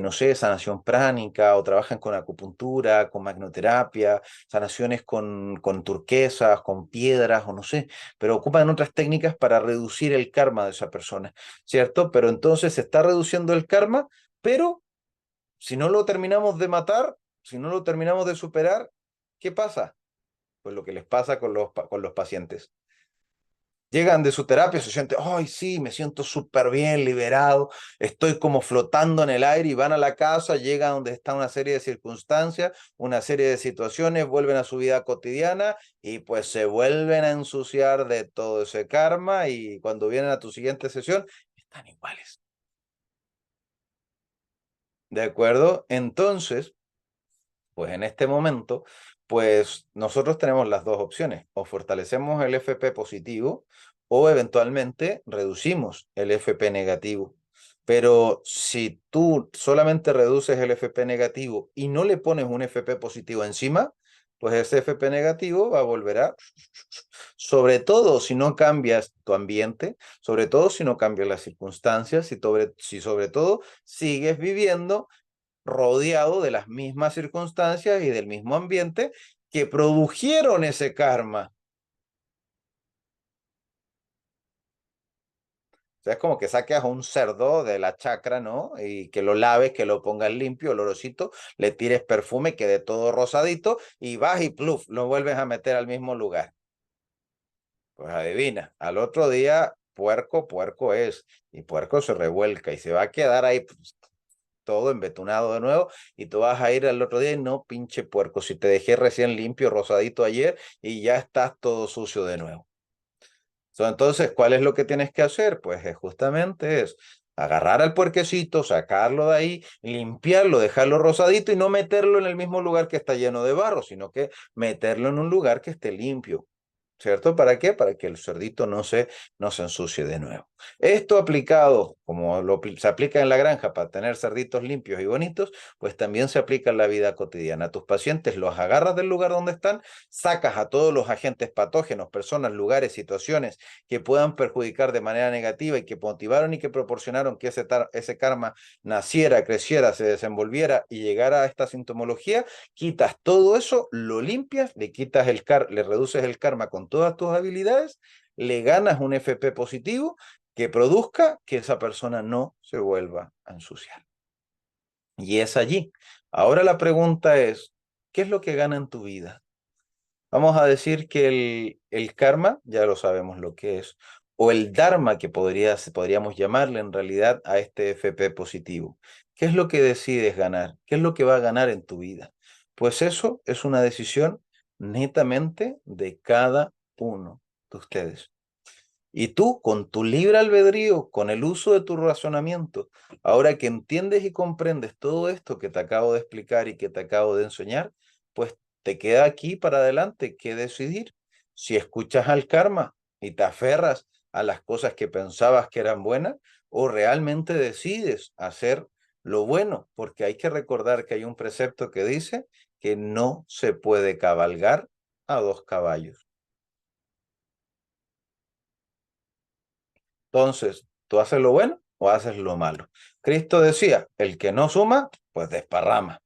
no sé, sanación pránica, o trabajan con acupuntura, con magnoterapia, sanaciones con turquesas, con piedras, o no sé, pero ocupan otras técnicas para reducir el karma de esa persona, ¿cierto? Pero entonces se está reduciendo el karma, pero si no lo terminamos de matar, si no lo terminamos de superar, ¿qué pasa? Pues lo que les pasa con con los pacientes. Llegan de su terapia, se sienten, ay, sí, me siento súper bien, liberado, estoy como flotando en el aire y van a la casa, llegan donde está una serie de circunstancias, una serie de situaciones, vuelven a su vida cotidiana y pues se vuelven a ensuciar de todo ese karma y cuando vienen a tu siguiente sesión, están iguales. ¿De acuerdo? Entonces, pues en este momento, pues nosotros tenemos las dos opciones, o fortalecemos el FP positivo o eventualmente reducimos el FP negativo. Pero si tú solamente reduces el FP negativo y no le pones un FP positivo encima, pues ese FP negativo va a volver a, sobre todo si no cambias tu ambiente, sobre todo si no cambias las circunstancias, si sobre todo sigues viviendo rodeado de las mismas circunstancias y del mismo ambiente que produjeron ese karma. O sea, es como que saques a un cerdo de la chacra, ¿no? Y que lo laves, que lo pongas limpio, olorosito, le tires perfume, quede todo rosadito y vas y pluf, lo vuelves a meter al mismo lugar. Pues adivina, al otro día, puerco, puerco es, y puerco se revuelca y se va a quedar ahí pues, todo embetunado de nuevo y tú vas a ir al otro día y no, pinche puerco, si te dejé recién limpio, rosadito ayer y ya estás todo sucio de nuevo. Entonces, ¿cuál es lo que tienes que hacer? Pues justamente es Agarrar al puerquecito, sacarlo de ahí, limpiarlo, dejarlo rosadito y no meterlo en el mismo lugar que está lleno de barro, sino que meterlo en un lugar que esté limpio. ¿Cierto? ¿Para qué? Para que el cerdito no se ensucie de nuevo. Esto aplicado, como se aplica en la granja para tener cerditos limpios y bonitos, pues también se aplica en la vida cotidiana. A tus pacientes los agarras del lugar donde están, sacas a todos los agentes patógenos, personas, lugares, situaciones que puedan perjudicar de manera negativa y que motivaron y que proporcionaron que ese karma naciera, creciera, se desenvolviera y llegara a esta sintomología. Quitas todo eso, lo limpias, le reduces el karma con todas tus habilidades, le ganas un FP positivo que produzca que esa persona no se vuelva a ensuciar. Y es allí. Ahora la pregunta es, ¿qué es lo que gana en tu vida? Vamos a decir que el karma, ya lo sabemos lo que es, o el dharma que podríamos llamarle en realidad a este FP positivo. ¿Qué es lo que decides ganar? ¿Qué es lo que va a ganar en tu vida? Pues eso es una decisión netamente de cada uno de ustedes. Y tú, con tu libre albedrío, con el uso de tu razonamiento, ahora que entiendes y comprendes todo esto que te acabo de explicar y que te acabo de enseñar, pues te queda aquí para adelante que decidir. Si escuchas al karma y te aferras a las cosas que pensabas que eran buenas, o realmente decides hacer lo bueno, porque hay que recordar que hay un precepto que dice que no se puede cabalgar a dos caballos. Entonces, ¿tú haces lo bueno o haces lo malo? Cristo decía, el que no suma, pues desparrama.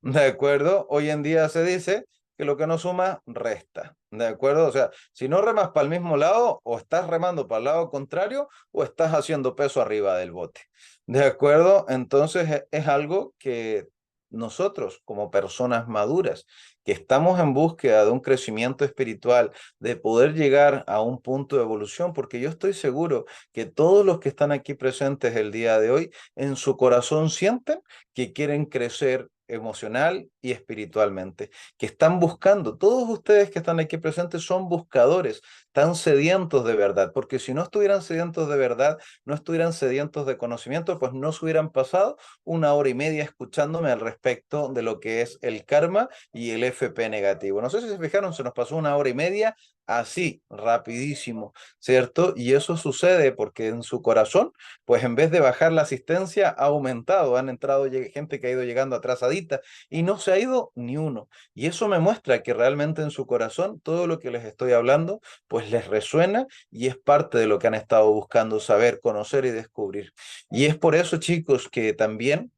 ¿De acuerdo? Hoy en día se dice que lo que no suma, resta. ¿De acuerdo? O sea, si no remas para el mismo lado, o estás remando para el lado contrario, o estás haciendo peso arriba del bote. ¿De acuerdo? Entonces es algo que nosotros, como personas maduras, que estamos en búsqueda de un crecimiento espiritual, de poder llegar a un punto de evolución, porque yo estoy seguro que todos los que están aquí presentes el día de hoy, en su corazón sienten que quieren crecer emocional y espiritualmente, que están buscando, todos ustedes que están aquí presentes son buscadores, están sedientos de verdad, porque si no estuvieran sedientos de verdad, no estuvieran sedientos de conocimiento, pues no se hubieran pasado 1 hora y media escuchándome al respecto de lo que es el karma y el FP negativo. No sé si se fijaron, se nos pasó 1 hora y media así, rapidísimo, ¿cierto? Y eso sucede porque en su corazón pues en vez de bajar la asistencia, ha aumentado. Han entrado gente que ha ido llegando atrasadita y no se ha ido ni uno. Y eso me muestra que realmente en su corazón todo lo que les estoy hablando, pues les resuena y es parte de lo que han estado buscando saber, conocer y descubrir. Y es por eso, chicos, que también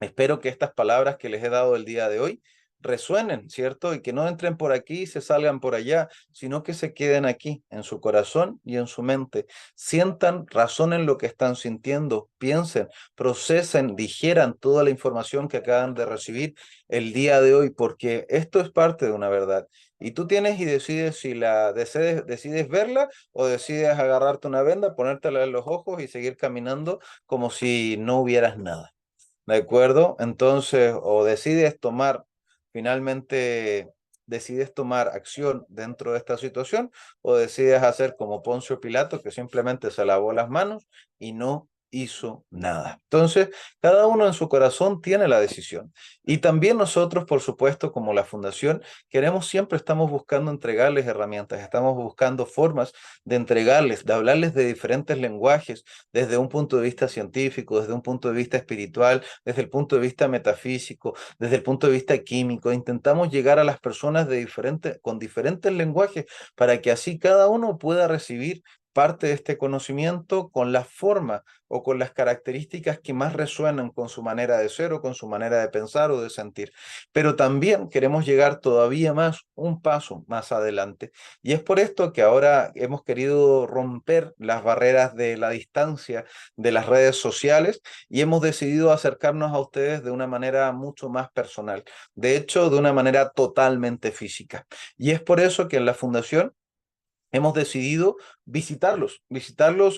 espero que estas palabras que les he dado el día de hoy resuenen, ¿cierto? Y que no entren por aquí y se salgan por allá, sino que se queden aquí, en su corazón y en su mente. Sientan, razonen lo que están sintiendo, piensen, procesen, digieran toda la información que acaban de recibir el día de hoy, porque esto es parte de una verdad. Y tú tienes y decides si decides verla o decides agarrarte una venda, ponértela en los ojos y seguir caminando como si no hubieras nada. ¿De acuerdo? Entonces, o finalmente decides tomar acción dentro de esta situación, o decides hacer como Poncio Pilato, que simplemente se lavó las manos y no hizo nada. Entonces, cada uno en su corazón tiene la decisión. Y también nosotros, por supuesto, como la fundación, estamos buscando entregarles herramientas, estamos buscando formas de entregarles, de hablarles de diferentes lenguajes, desde un punto de vista científico, desde un punto de vista espiritual, desde el punto de vista metafísico, desde el punto de vista químico. Intentamos llegar a las personas con diferentes lenguajes para que así cada uno pueda recibir parte de este conocimiento con la forma o con las características que más resuenan con su manera de ser o con su manera de pensar o de sentir. Pero también queremos llegar todavía más, un paso más adelante. Y es por esto que ahora hemos querido romper las barreras de la distancia de las redes sociales y hemos decidido acercarnos a ustedes de una manera mucho más personal, de hecho, de una manera totalmente física. Y es por eso que en la Fundación hemos decidido visitarlos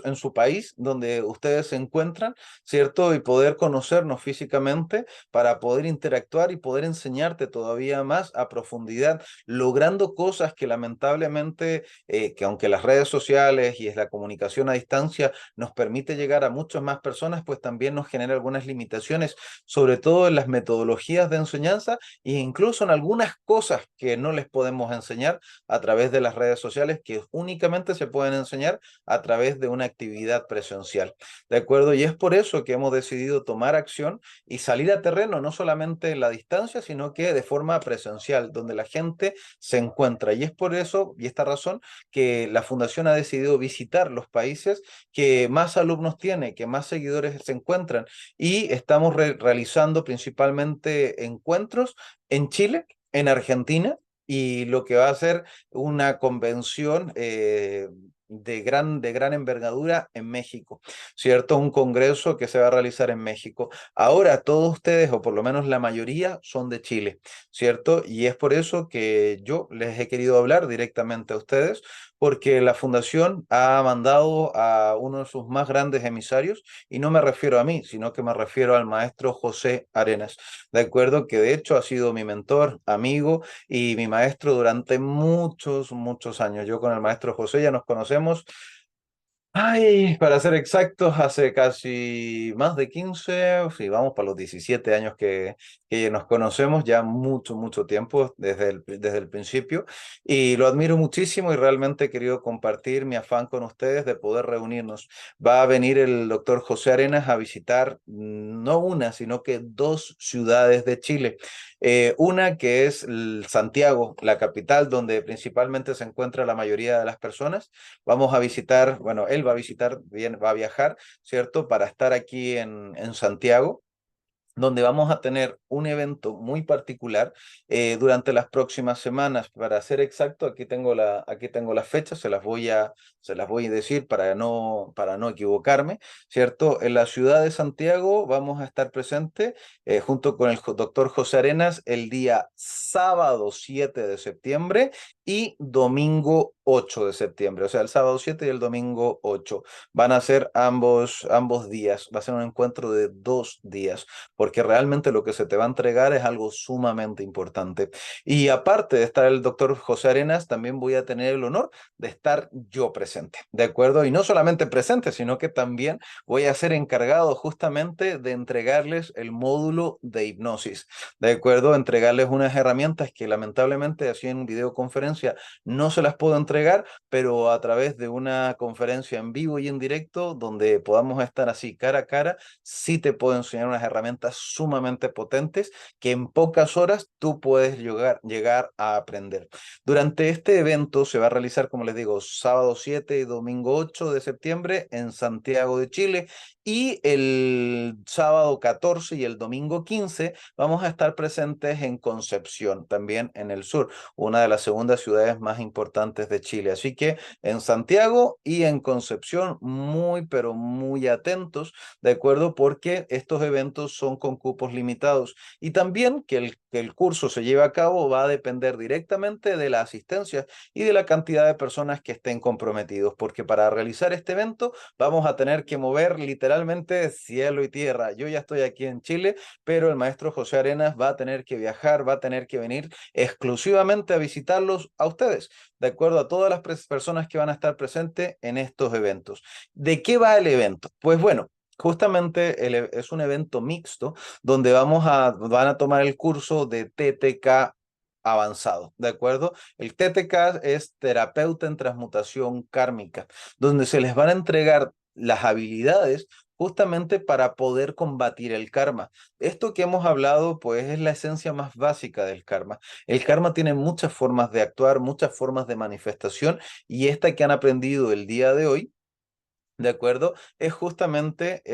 en su país donde ustedes se encuentran, ¿cierto? Y poder conocernos físicamente para poder interactuar y poder enseñarte todavía más a profundidad, logrando cosas que lamentablemente, que aunque las redes sociales y es la comunicación a distancia nos permite llegar a muchas más personas, pues también nos genera algunas limitaciones, sobre todo en las metodologías de enseñanza e incluso en algunas cosas que no les podemos enseñar a través de las redes sociales, que únicamente se pueden enseñar a través de una actividad presencial. ¿De acuerdo? Y es por eso que hemos decidido tomar acción y salir a terreno, no solamente en la distancia, sino que de forma presencial, donde la gente se encuentra. Y es por eso y esta razón que la Fundación ha decidido visitar los países que más alumnos tiene, que más seguidores se encuentran. Y estamos realizando principalmente encuentros en Chile, en Argentina, y lo que va a ser una convención de gran envergadura en México, ¿cierto? Un congreso que se va a realizar en México. Ahora todos ustedes, o por lo menos la mayoría, son de Chile, ¿cierto? Y es por eso que yo les he querido hablar directamente a ustedes, porque la Fundación ha mandado a uno de sus más grandes emisarios, y no me refiero a mí, sino que me refiero al maestro José Arenas, ¿de acuerdo? Que de hecho ha sido mi mentor, amigo y mi maestro durante muchos, muchos años. Yo con el maestro José ya nos conocemos. Ay, para ser exactos, hace casi más de 15, sí, vamos para los 17 años que nos conocemos, ya mucho, mucho tiempo desde el principio, y lo admiro muchísimo y realmente he querido compartir mi afán con ustedes de poder reunirnos. Va a venir el doctor José Arenas a visitar no una, sino que dos ciudades de Chile. Una que es Santiago, la capital, donde principalmente se encuentra la mayoría de las personas. Vamos a visitar, bueno, él va a visitar, bien, va a viajar, ¿cierto? Para estar aquí en Santiago, donde vamos a tener un evento muy particular durante las próximas semanas. Para ser exacto, aquí tengo las fechas, se las voy a decir para no equivocarme, ¿cierto? En la ciudad de Santiago vamos a estar presentes junto con el doctor José Arenas el día sábado 7 de septiembre y domingo 8 de septiembre, o sea, el sábado 7 y el domingo 8. Van a ser ambos días, va a ser un encuentro de 2 días porque realmente lo que se te va a entregar es algo sumamente importante. Y aparte de estar el doctor José Arenas, también voy a tener el honor de estar yo presente, ¿de acuerdo? Y no solamente presente, sino que también voy a ser encargado justamente de entregarles el módulo de hipnosis, ¿de acuerdo? Entregarles unas herramientas que lamentablemente así en videoconferencia no se las puedo entregar, pero a través de una conferencia en vivo y en directo donde podamos estar así cara a cara, sí te puedo enseñar unas herramientas sumamente potentes que en pocas horas tú puedes llegar a aprender. Durante este evento se va a realizar, como les digo, sábado 7 y domingo 8 de septiembre en Santiago de Chile. Y el sábado 14 y el domingo 15 vamos a estar presentes en Concepción, también en el sur, una de las segundas ciudades más importantes de Chile. Así que en Santiago y en Concepción, muy, pero muy atentos, ¿de acuerdo? Porque estos eventos son con cupos limitados y también que el curso se lleve a cabo va a depender directamente de la asistencia y de la cantidad de personas que estén comprometidos, porque para realizar este evento vamos a tener que mover literalmente cielo y tierra. Yo ya estoy aquí en Chile, pero el maestro José Arenas va a tener que viajar, va a tener que venir exclusivamente a visitarlos a ustedes, de acuerdo a todas las personas que van a estar presentes en estos eventos. ¿De qué va el evento? Pues bueno, justamente es un evento mixto donde van a tomar el curso de TTK avanzado, ¿de acuerdo? El TTK es terapeuta en transmutación kármica, donde se les van a entregar las habilidades justamente para poder combatir el karma. Esto que hemos hablado, pues es la esencia más básica del karma. El karma tiene muchas formas de actuar, muchas formas de manifestación, y esta que han aprendido el día de hoy, ¿de acuerdo? Es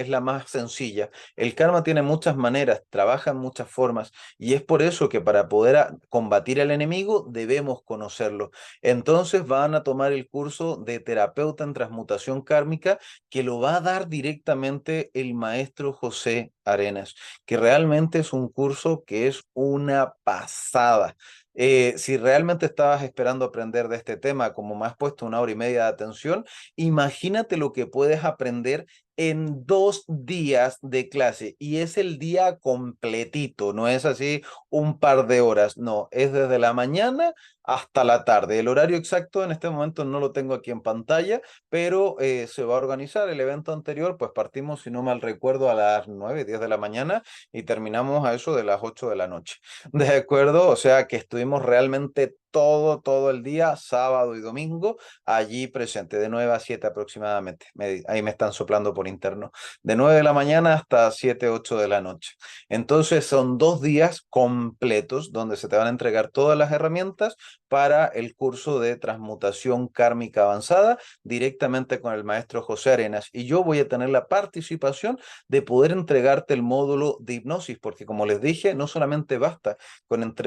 la más sencilla. El karma tiene muchas maneras, trabaja en muchas formas, y es por eso que para poder combatir al enemigo debemos conocerlo. Entonces van a tomar el curso de terapeuta en transmutación kármica que lo va a dar directamente el maestro José Arenas, que realmente es un curso que es una pasada. si realmente estabas esperando aprender de este tema, como me has puesto 1 hora y media de atención, imagínate lo que puedes aprender en 2 días de clase y es el día completito, no es así un par de horas, no, es desde la mañana hasta la tarde. El horario exacto en este momento no lo tengo aquí en pantalla, pero se va a organizar el evento anterior, pues partimos, si no mal recuerdo, a las 9, 10 de la mañana y terminamos a eso de las 8 de la noche. ¿De acuerdo? O sea que estuvimos realmente todo el día, sábado y domingo, allí presente, de 9 a 7 aproximadamente. Ahí me están soplando por interno. De 9 de la mañana hasta 7, 8 de la noche. Entonces son 2 días completos donde se te van a entregar todas las herramientas para el curso de transmutación kármica avanzada directamente con el maestro José Arenas. Y yo voy a tener la participación de poder entregarte el módulo de hipnosis, porque como les dije, no solamente basta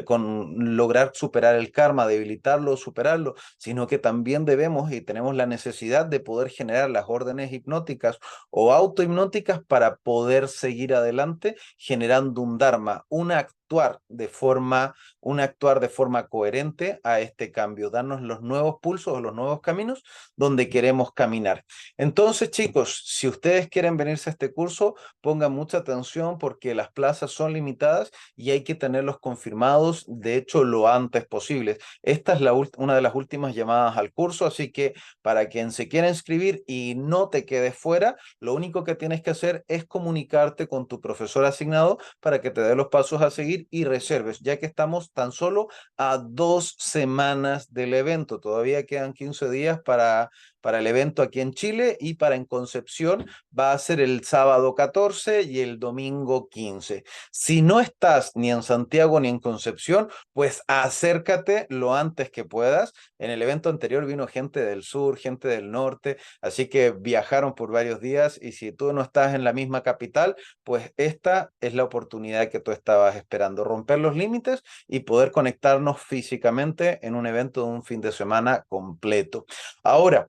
con lograr superar el karma, debilitarlo, superarlo, sino que también debemos y tenemos la necesidad de poder generar las órdenes hipnóticas o autohipnóticas para poder seguir adelante generando un dharma, un actuar de forma coherente a este cambio, darnos los nuevos pulsos o los nuevos caminos donde queremos caminar. Entonces, chicos, si ustedes quieren venirse a este curso, pongan mucha atención porque las plazas son limitadas y hay que tenerlos confirmados, de hecho, lo antes posible. Esta es una de las últimas llamadas al curso, así que para quien se quiera inscribir y no te quedes fuera, lo único que tienes que hacer es comunicarte con tu profesor asignado para que te dé los pasos a seguir y reserves, ya que estamos tan solo a 2 semanas del evento. Todavía quedan 15 días para el evento aquí en Chile y para en Concepción va a ser el sábado 14 y el domingo 15. Si no estás ni en Santiago ni en Concepción, pues acércate lo antes que puedas. En el evento anterior vino gente del sur, gente del norte, así que viajaron por varios días y si tú no estás en la misma capital, pues esta es la oportunidad que tú estabas esperando, romper los límites y poder conectarnos físicamente en un evento de un fin de semana completo. Ahora,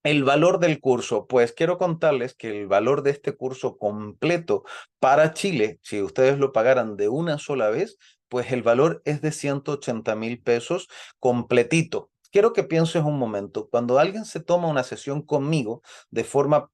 el valor del curso, pues quiero contarles que el valor de este curso completo para Chile, si ustedes lo pagaran de una sola vez, pues el valor es de 180.000 pesos completito. Quiero que pienses un momento, cuando alguien se toma una sesión conmigo de forma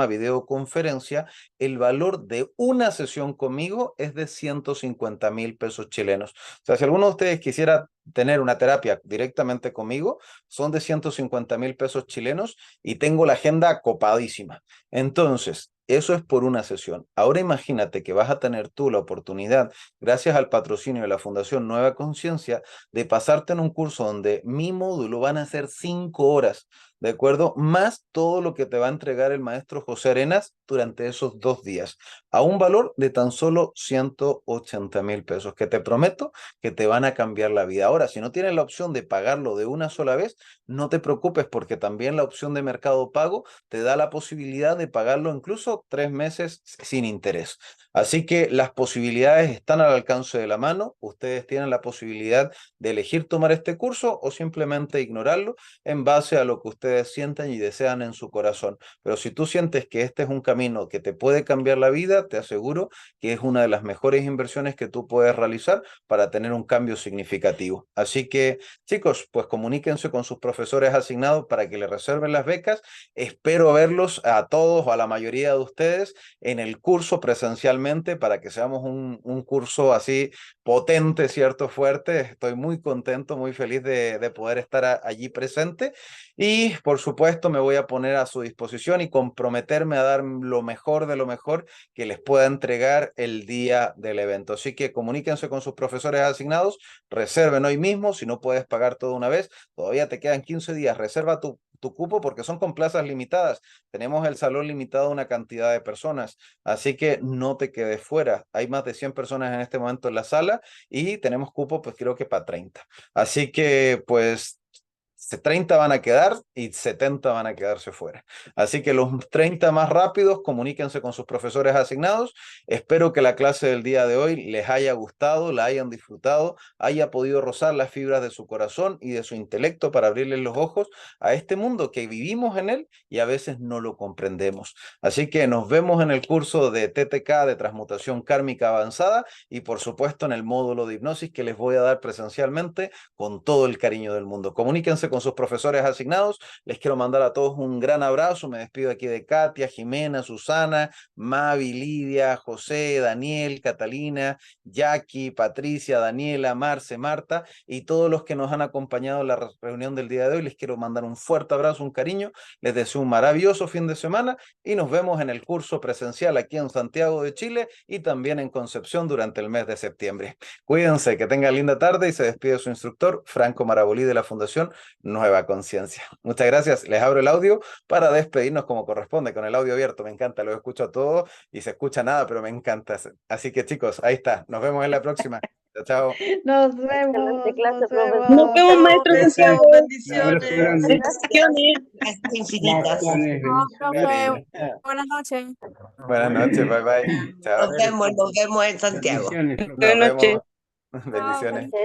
videoconferencia, el valor de una sesión conmigo es de 150.000 pesos chilenos. O sea, si alguno de ustedes quisiera tener una terapia directamente conmigo, son de 150.000 pesos chilenos y tengo la agenda copadísima. Entonces, eso es por una sesión. Ahora imagínate que vas a tener tú la oportunidad, gracias al patrocinio de la Fundación Nueva Conciencia, de pasarte en un curso donde mi módulo van a ser 5 horas, ¿de acuerdo? Más todo lo que te va a entregar el maestro José Arenas durante esos 2 días, a un valor de tan solo 180.000 pesos, que te prometo que te van a cambiar la vida. Ahora, si no tienes la opción de pagarlo de una sola vez, no te preocupes porque también la opción de Mercado Pago te da la posibilidad de pagarlo incluso 3 meses sin interés. Así que las posibilidades están al alcance de la mano. Ustedes tienen la posibilidad de elegir tomar este curso o simplemente ignorarlo en base a lo que ustedes sientan y desean en su corazón. Pero si tú sientes que este es un camino que te puede cambiar la vida, te aseguro que es una de las mejores inversiones que tú puedes realizar para tener un cambio significativo. Así que, chicos, pues comuníquense con sus profesores asignados para que les reserven las becas. Espero verlos a todos o a la mayoría de ustedes en el curso presencialmente para que seamos un curso así potente, ¿cierto? Fuerte. Estoy muy contento, muy feliz de poder estar allí presente y por supuesto me voy a poner a su disposición y comprometerme a dar lo mejor de lo mejor que les pueda entregar el día del evento. Así que comuníquense con sus profesores asignados, reserven hoy mismo, si no puedes pagar todo una vez, todavía te quedan 15 días, reserva tu cupo porque son con plazas limitadas. Tenemos el salón limitado a una cantidad de personas, así que no te quedes fuera. Hay más de 100 personas en este momento en la sala y tenemos cupo, pues creo que para 30. Así que, pues 30 van a quedar y 70 van a quedarse fuera. Así que los 30 más rápidos, comuníquense con sus profesores asignados. Espero que la clase del día de hoy les haya gustado, la hayan disfrutado, haya podido rozar las fibras de su corazón y de su intelecto para abrirles los ojos a este mundo que vivimos en él y a veces no lo comprendemos. Así que nos vemos en el curso de TTK de transmutación kármica avanzada y por supuesto en el módulo de hipnosis que les voy a dar presencialmente con todo el cariño del mundo. Comuníquense con sus profesores asignados. Les quiero mandar a todos un gran abrazo. Me despido aquí de Katia, Jimena, Susana, Mavi, Lidia, José, Daniel, Catalina, Jackie, Patricia, Daniela, Marce, Marta y todos los que nos han acompañado en la reunión del día de hoy. Les quiero mandar un fuerte abrazo, un cariño. Les deseo un maravilloso fin de semana y nos vemos en el curso presencial aquí en Santiago de Chile y también en Concepción durante el mes de septiembre. Cuídense, que tengan linda tarde y se despide su instructor, Franco Marabolí de la Fundación Nueva Conciencia. Muchas gracias. Les abro el audio para despedirnos como corresponde, con el audio abierto. Me encanta, lo escucho a todos y se escucha nada, pero me encanta. Así que chicos, ahí está. Nos vemos en la próxima. Chao, chao. Nos Excelente vemos, clase, nos profesor. Nos vemos. vemos, Chao, maestro Santiago. besos, Un abrazo bendiciones. grande. Bendiciones. Gracias infinitas. Bendiciones, No, profe, bendiciones. buenas noches. Buenas noches, bye bye. Chao. Nos vemos en Santiago. Bendiciones, profe. Nos Buenas noches. vemos. Bendiciones. Chao,